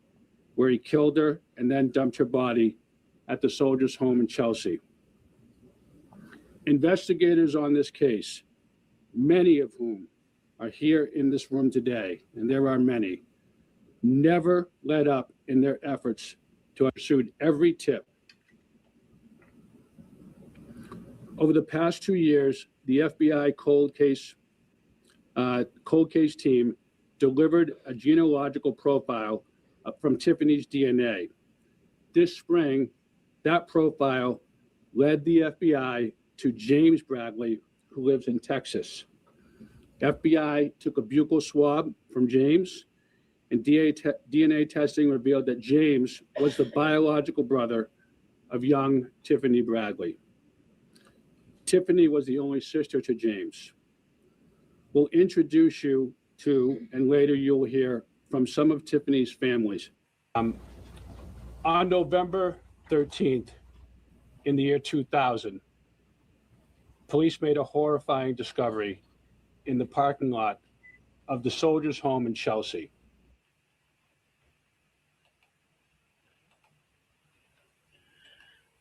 where he killed her and then dumped her body at the Soldiers' Home in Chelsea. Investigators on this case, many of whom are here in this room today, and there are many, never let up in their efforts to pursue every tip. Over the past 2 years, the FBI cold case team delivered a genealogical profile from Tiffany's DNA. This spring, that profile led the FBI to James Bradley, who lives in Texas. FBI took a buccal swab from James, and DNA testing revealed that James was the biological brother of young Tiffany Bradley. Tiffany was the only sister to James. We'll introduce you to, and later you'll hear from some of Tiffany's families. On November 13th, in the year 2000, police made a horrifying discovery in the parking lot of the Soldiers' Home in Chelsea.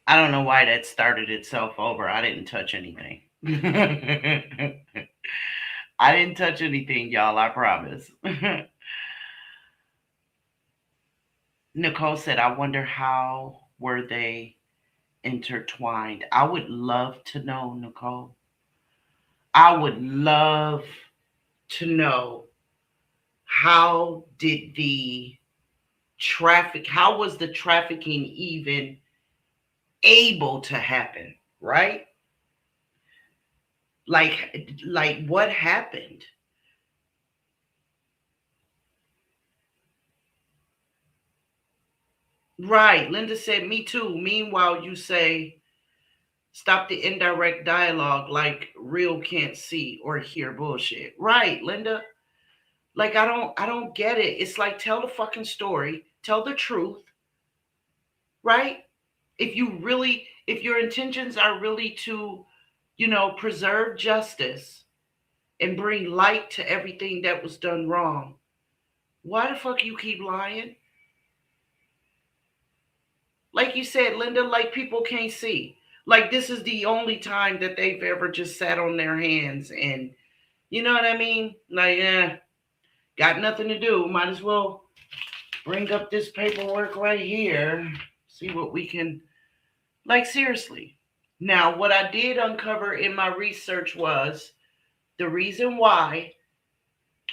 I don't know why that started itself over. I didn't touch anything. I didn't touch anything, y'all, I promise. Nicole said, I wonder how were they intertwined? I would love to know, Nicole. I would love to know, how did the how was the trafficking even able to happen, right? Like what happened? Right. Linda said, me too. Meanwhile, you say, stop the indirect dialogue, like real can't see or hear bullshit. Right, Linda. Like I don't get it. It's like, tell the fucking story, tell the truth, right? If your intentions are really to, preserve justice and bring light to everything that was done wrong, why the fuck you keep lying? Like you said, Linda, like people can't see. Like this is the only time that they've ever just sat on their hands and, you know what I mean? Like, got nothing to do. Might as well bring up this paperwork right here. See what we can, like, seriously. Now, what I did uncover in my research was the reason why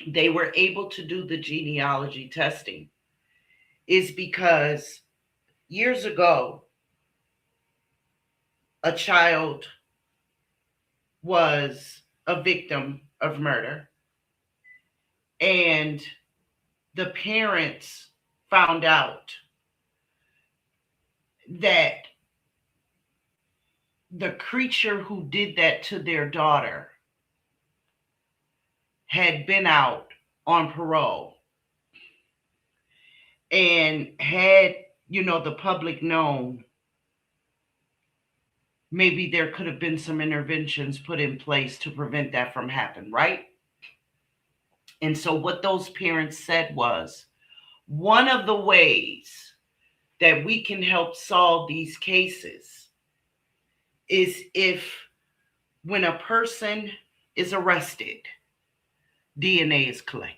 they were able to do the genealogy testing is because years ago, a child was a victim of murder, and the parents found out that the creature who did that to their daughter had been out on parole, and had, the public known, maybe there could have been some interventions put in place to prevent that from happening, right? And so what those parents said was, one of the ways that we can help solve these cases is if, when a person is arrested, DNA is collected.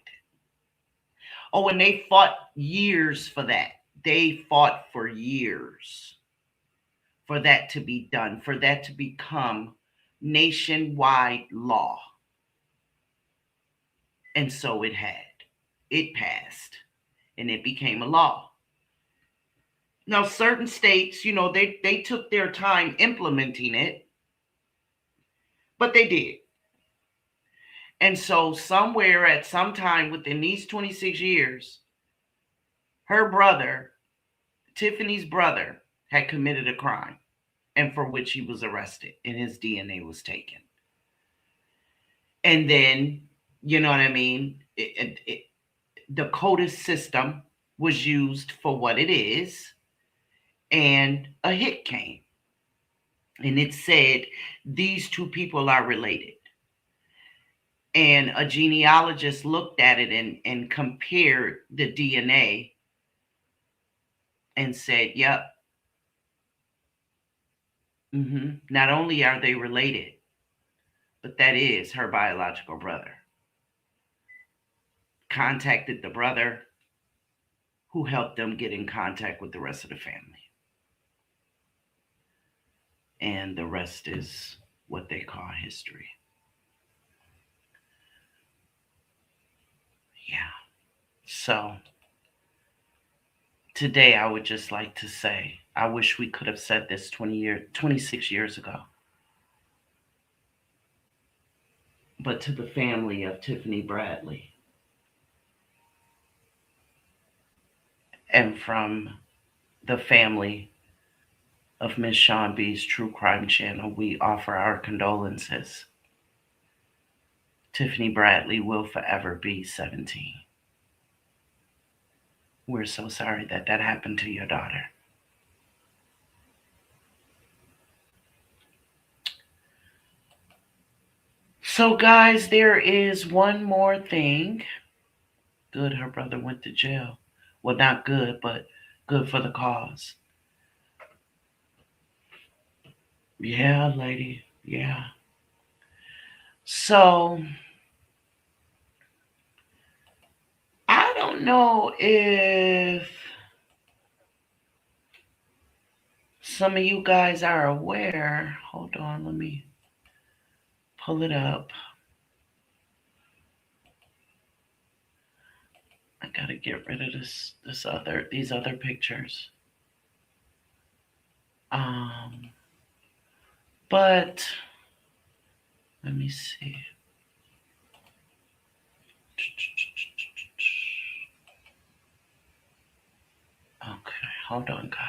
Oh, and they fought years for that. They fought for years for that to be done, for that to become nationwide law. And so it had. It passed, and it became a law. Now, certain states, they took their time implementing it, but they did. And so somewhere at some time within these 26 years, her brother, Tiffany's brother, had committed a crime, and for which he was arrested, and his DNA was taken. And then, you know what I mean? The CODIS system was used for what it is, and a hit came. And it said, these two people are related. And a genealogist looked at it and compared the DNA and said, yep. Not only are they related, but that is her biological brother. Contacted the brother, who helped them get in contact with the rest of the family. And the rest is what they call history. Yeah. So today I would just like to say, I wish we could have said this 26 years ago. But to the family of Tiffany Bradley, and from the family of Miss Sean B's True Crime Channel, we offer our condolences. Tiffany Bradley will forever be 17. We're so sorry that happened to your daughter. So, guys, there is one more thing. Good, her brother went to jail. Well, not good, but good for the cause. Yeah, lady. Yeah. So, I don't know if some of you guys are aware, hold on, let me pull it up. I gotta get rid of these other pictures. But let me see. Okay, hold on, guys.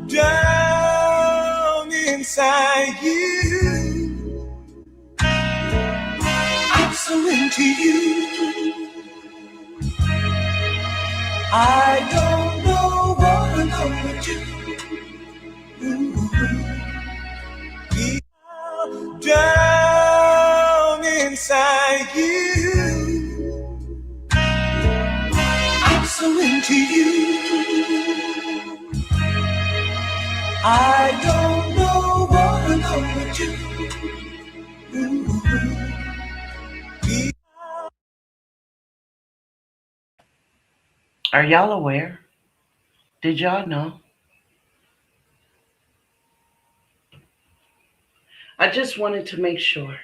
Down inside you, I'm so into you. I don't know what I'm gonna do. Down inside you, I'm so into you. I don't know what I'm gonna do. Are y'all aware? Did y'all know? I just wanted to make sure.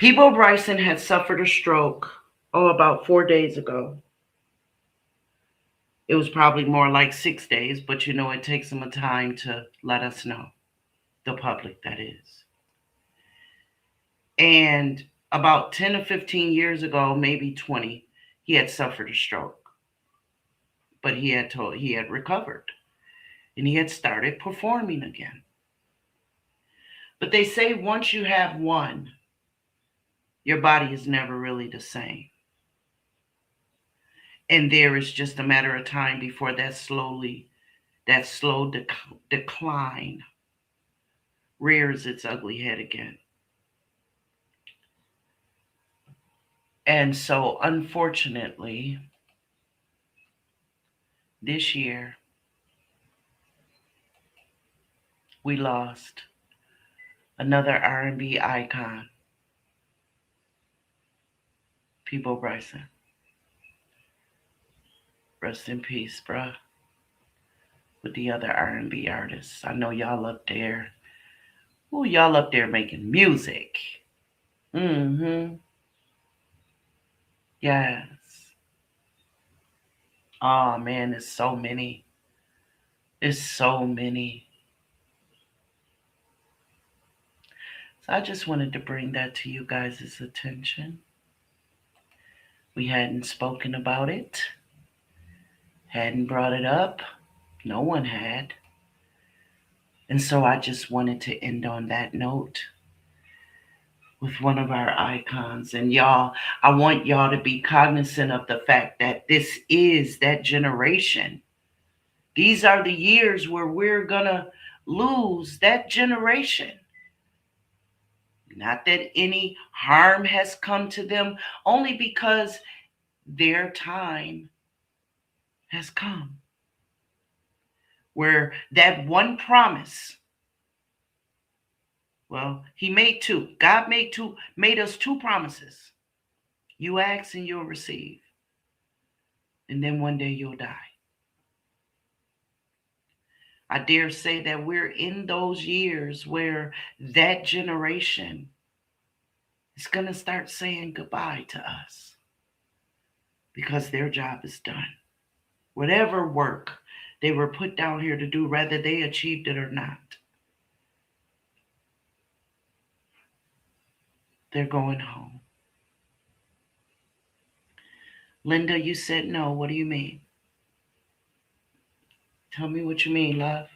Peebo Bryson had suffered a stroke, about 4 days ago. It was probably more like 6 days, but you know, it takes them a time to let us know, the public, that is. And about 10 or 15 years ago, maybe 20, he had suffered a stroke. But he had recovered and he had started performing again. But they say once you have one, your body is never really the same. And there is just a matter of time before that slow decline rears its ugly head again. And so, unfortunately, this year, we lost another R&B icon, Peebo Bryson. Rest in peace, bruh. With the other R&B artists. I know y'all up there. Ooh, y'all up there making music. Mm-hmm. Yes. Oh, man, there's so many. There's so many. So I just wanted to bring that to you guys' attention. We hadn't spoken about it. Hadn't brought it up. No one had. And so I just wanted to end on that note with one of our icons. And y'all, I want y'all to be cognizant of the fact that this is that generation. These are the years where we're gonna lose that generation. Not that any harm has come to them, only because their time has come. Where that one promise, well, he made two. God made us two promises. You ask and you'll receive. And then one day you'll die. I dare say that we're in those years where that generation is going to start saying goodbye to us because their job is done. Whatever work they were put down here to do, whether they achieved it or not, they're going home. Linda, you said no. What do you mean? Tell me what you mean, love.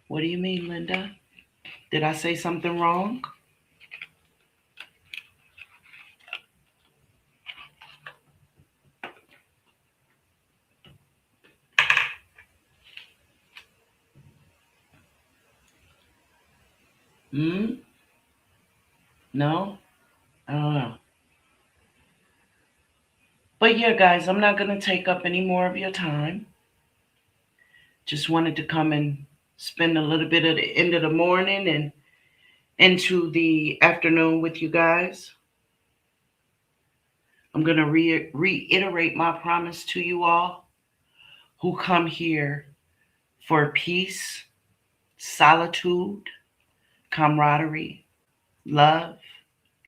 What do you mean, Linda? Did I say something wrong? Hmm? No? I don't know. But yeah, guys, I'm not going to take up any more of your time. Just wanted to come and spend a little bit of the end of the morning and into the afternoon with you guys. I'm going to reiterate my promise to you all who come here for peace, solitude, camaraderie, love,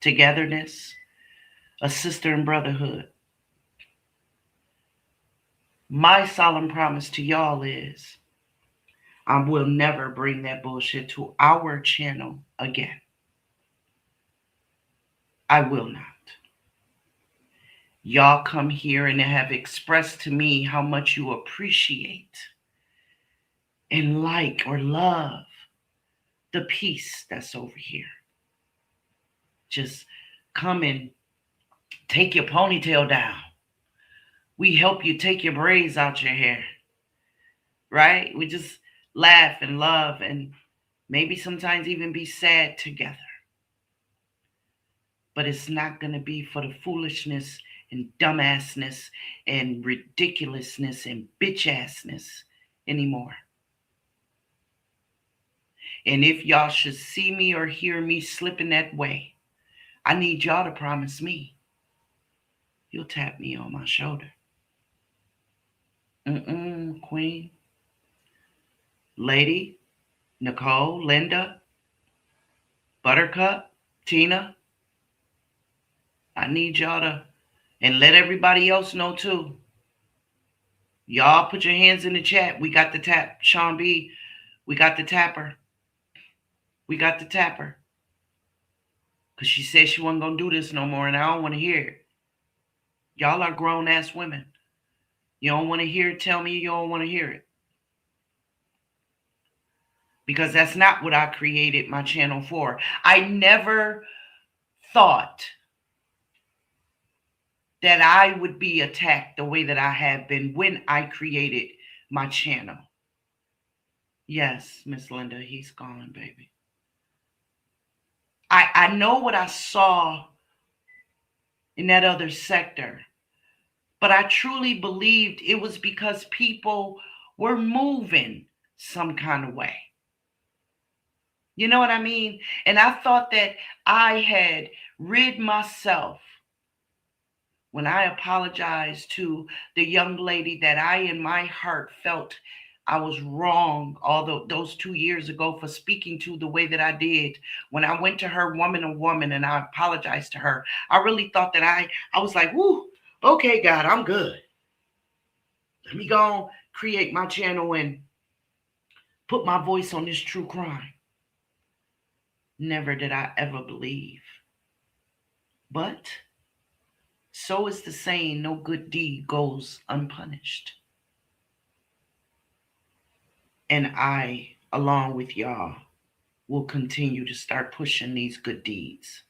togetherness, a sister and brotherhood. My solemn promise to y'all is I will never bring that bullshit to our channel again. I will not. Y'all come here and have expressed to me how much you appreciate and like or love the peace that's over here. Just come and take your ponytail down. We help you take your braids out your hair, right? We just laugh and love and maybe sometimes even be sad together. But it's not going to be for the foolishness and dumbassness and ridiculousness and bitch-assness anymore. And if y'all should see me or hear me slipping that way, I need y'all to promise me you'll tap me on my shoulder. Queen, Lady, Nicole, Linda, Buttercup, Tina, I need y'all to, and let everybody else know too. Y'all put your hands in the chat. We got the tap. Sean B, we got the tapper. We got the tapper. Because she said she wasn't going to do this no more, and I don't want to hear it. Y'all are grown-ass women. You don't want to hear it, tell me you don't want to hear it. Because that's not what I created my channel for. I never thought that I would be attacked the way that I have been when I created my channel. Yes, Miss Linda, he's gone, baby. I know what I saw in that other sector, but I truly believed it was because people were moving some kind of way. You know what I mean? And I thought that I had rid myself when I apologized to the young lady that I in my heart felt I was wrong all those 2 years ago for speaking to the way that I did. When I went to her woman to woman and I apologized to her, I really thought that I was like, whoo, okay, God, I'm good. Let me go create my channel and put my voice on this true crime. Never did I ever believe. But so is the saying, no good deed goes unpunished. And I, along with y'all, will continue to start pushing these good deeds.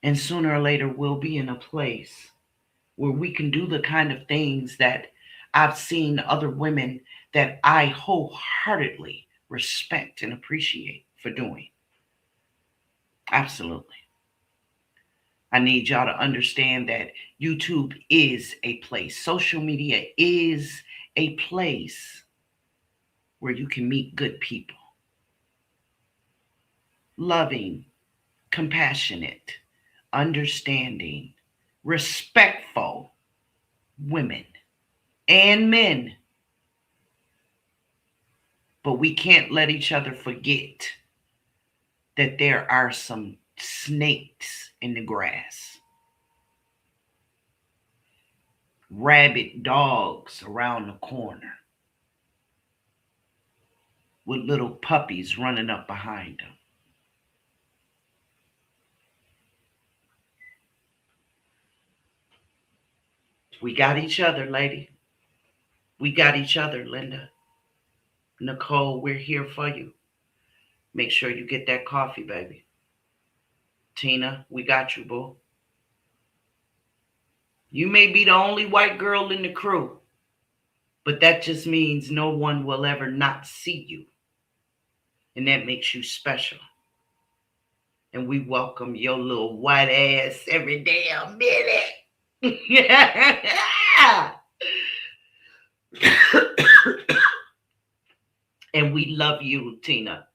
And sooner or later, we'll be in a place where we can do the kind of things that I've seen other women that I wholeheartedly respect and appreciate for doing. Absolutely. I need y'all to understand that YouTube is a place. Social media is a place where you can meet good people. Loving, compassionate, understanding, respectful women and men. But we can't let each other forget that there are some snakes in the grass. Rabid dogs around the corner with little puppies running up behind them. We got each other, lady. We got each other, Linda. Nicole, we're here for you. Make sure you get that coffee, baby. Tina, we got you, boo. You may be the only white girl in the crew, but that just means no one will ever not see you. And that makes you special. And we welcome your little white ass every damn minute. Yeah. And we love you, Tina,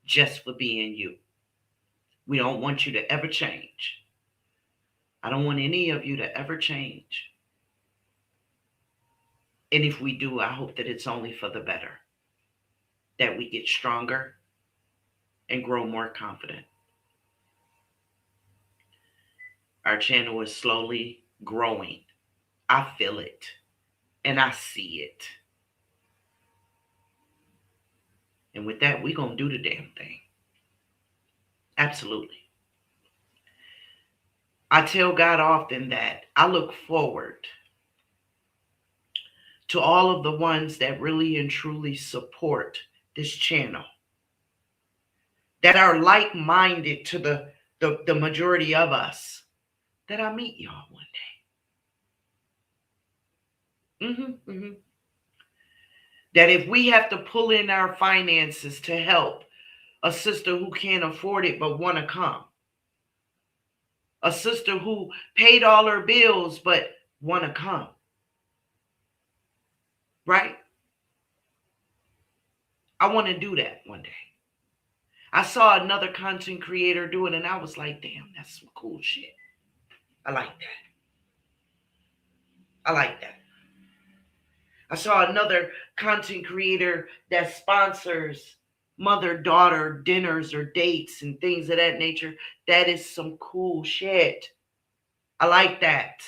just for being you. We don't want you to ever change. I don't want any of you to ever change. And if we do, I hope that it's only for the better, that we get stronger and grow more confident. Our channel is slowly growing. I feel it and I see it. And with that, we're going to do the damn thing. Absolutely. I tell God often that I look forward to all of the ones that really and truly support this channel, that are like-minded to the majority of us, that I meet y'all one day. That if we have to pull in our finances to help a sister who can't afford it but want to come, a sister who paid all her bills but want to come, right? I want to do that one day. I saw another content creator do it and I was like, damn, that's some cool shit. I like that. I like that. I saw another content creator that sponsors mother-daughter dinners or dates and things of that nature. That is some cool shit. I like that.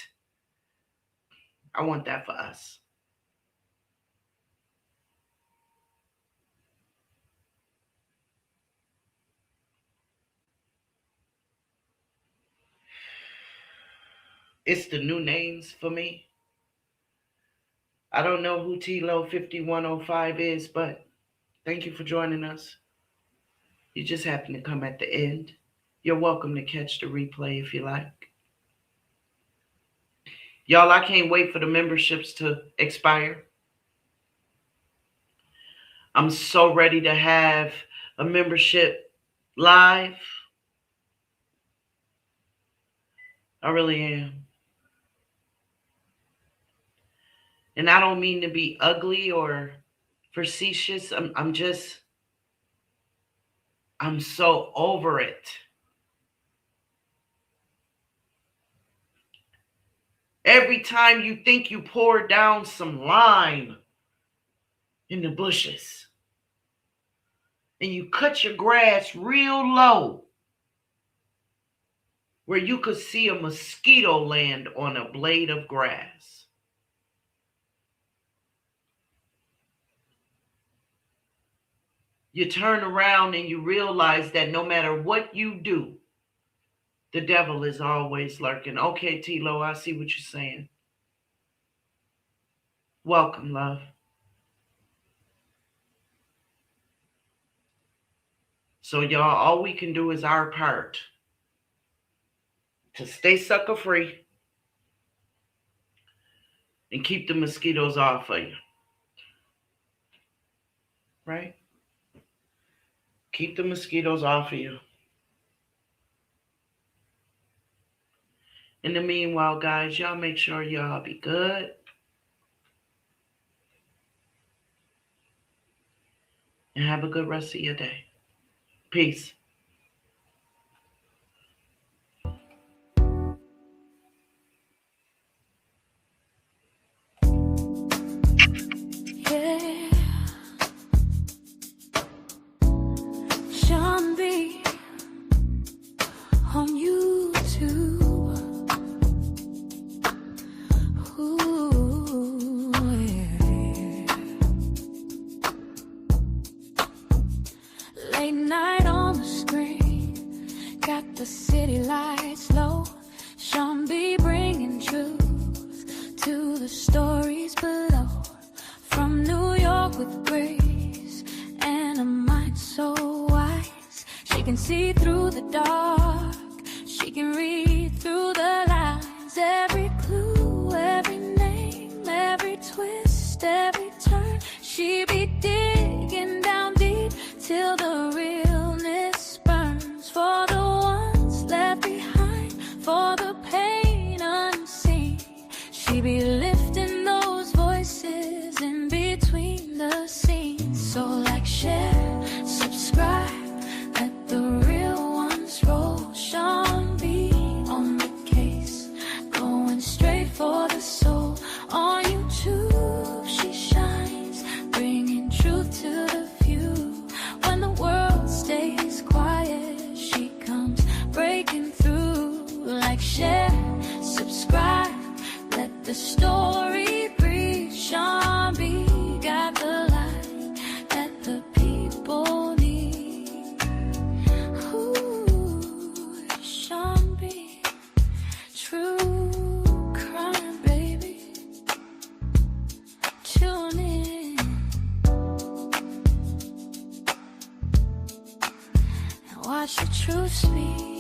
I want that for us. It's the new names for me. I don't know who T-Lo 5105 is, but thank you for joining us. You just happen to come at the end. You're welcome to catch the replay if you like. Y'all, I can't wait for the memberships to expire. I'm so ready to have a membership live. I really am. And I don't mean to be ugly or facetious. I'm so over it. Every time you think you pour down some lime in the bushes and you cut your grass real low where you could see a mosquito land on a blade of grass, you turn around and you realize that no matter what you do, the devil is always lurking. Okay, T-Lo, I see what you're saying. Welcome, love. So, y'all, all we can do is our part to stay sucker free and keep the mosquitoes off of you. Right? Keep the mosquitoes off of you. In the meanwhile, guys, y'all make sure y'all be good. And have a good rest of your day. Peace. Yeah. Sean B on YouTube. Ooh, yeah. Late night on the screen, got the city lights low. Sean B bringing truth to the stories below. From New York with grace and a mind so wise, she can see through the dark, she can read through the lines. Every clue, every name, every twist, every turn, she be digging down deep till the realness burns for the one Watch the truth speak.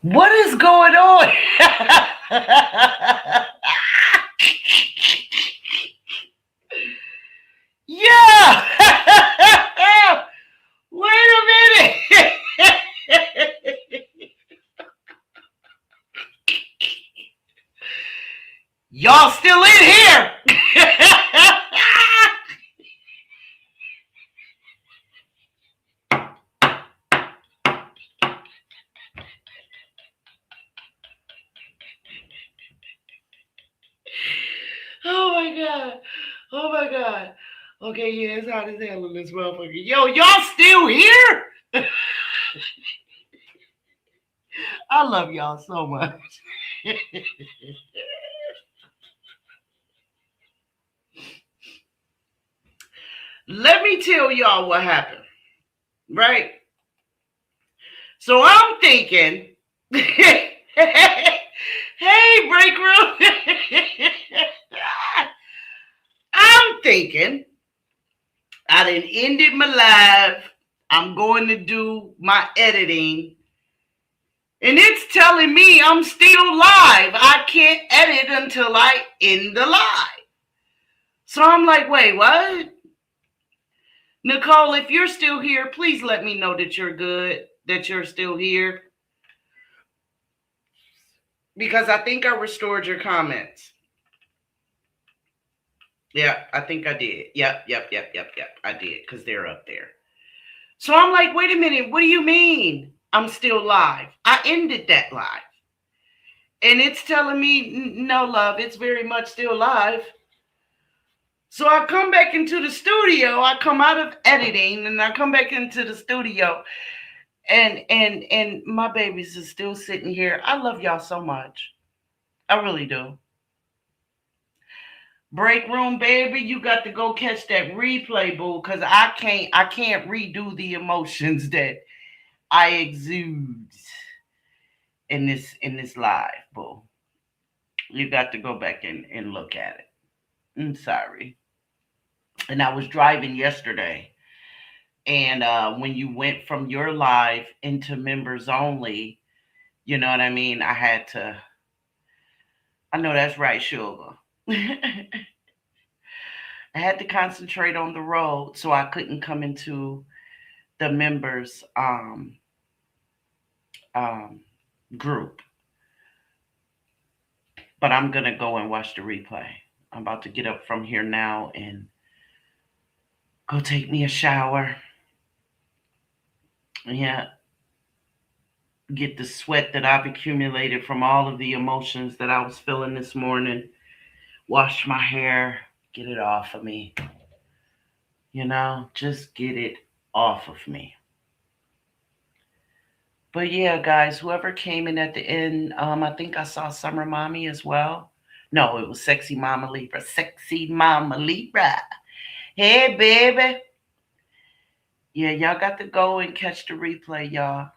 What is going on? Yeah. Wait a minute. Y'all still in here. Oh my God. Oh my God. Okay, yeah, it's hot as hell in this motherfucker. Yo, y'all still here? I love y'all so much. Let me tell y'all what happened, right? So I'm thinking, hey, break room. I'm thinking, I done ended my live. I'm going to do my editing. And it's telling me I'm still live. I can't edit until I end the live. So I'm like, wait, what? Nicole, if you're still here, please let me know that you're good, that you're still here. Because I think I restored your comments. Yeah, I think I did. Yep. I did, because they're up there. So I'm like, wait a minute, what do you mean I'm still live? I ended that live. And it's telling me, no, love, it's very much still live. So I come back into the studio. I come out of editing and I come back into the studio. And my babies are still sitting here. I love y'all so much. I really do. Break room, baby, you got to go catch that replay, boo, because I can't redo the emotions that I exude in this live, boo. You got to go back and look at it. I'm sorry. And I was driving yesterday, and when you went from your live into members only, you know what I mean? I know that's right, sugar. I had to concentrate on the road, so I couldn't come into the members group. But I'm going to go and watch the replay. I'm about to get up from here now and go take me a shower. Yeah. Get the sweat that I've accumulated from all of the emotions that I was feeling this morning. Wash my hair. Get it off of me. You know, just get it off of me. But yeah, guys, whoever came in at the end, I think I saw Summer Mommy as well. No, it was Sexy Mama Libra. Sexy Mama Libra. Hey, baby. Yeah, y'all got to go and catch the replay, y'all.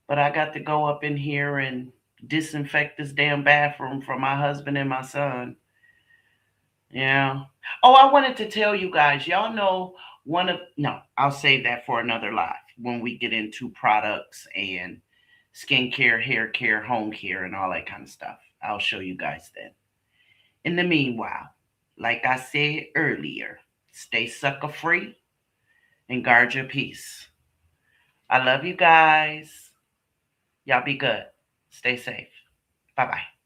But I got to go up in here and disinfect this damn bathroom for my husband and my son. Yeah. Oh, I wanted to tell you guys, y'all know I'll save that for another live when we get into products and skincare, hair care, home care, and all that kind of stuff. I'll show you guys then. In the meanwhile, like I said earlier, stay sucker free and guard your peace. I love you guys. Y'all be good. Stay safe. Bye-bye.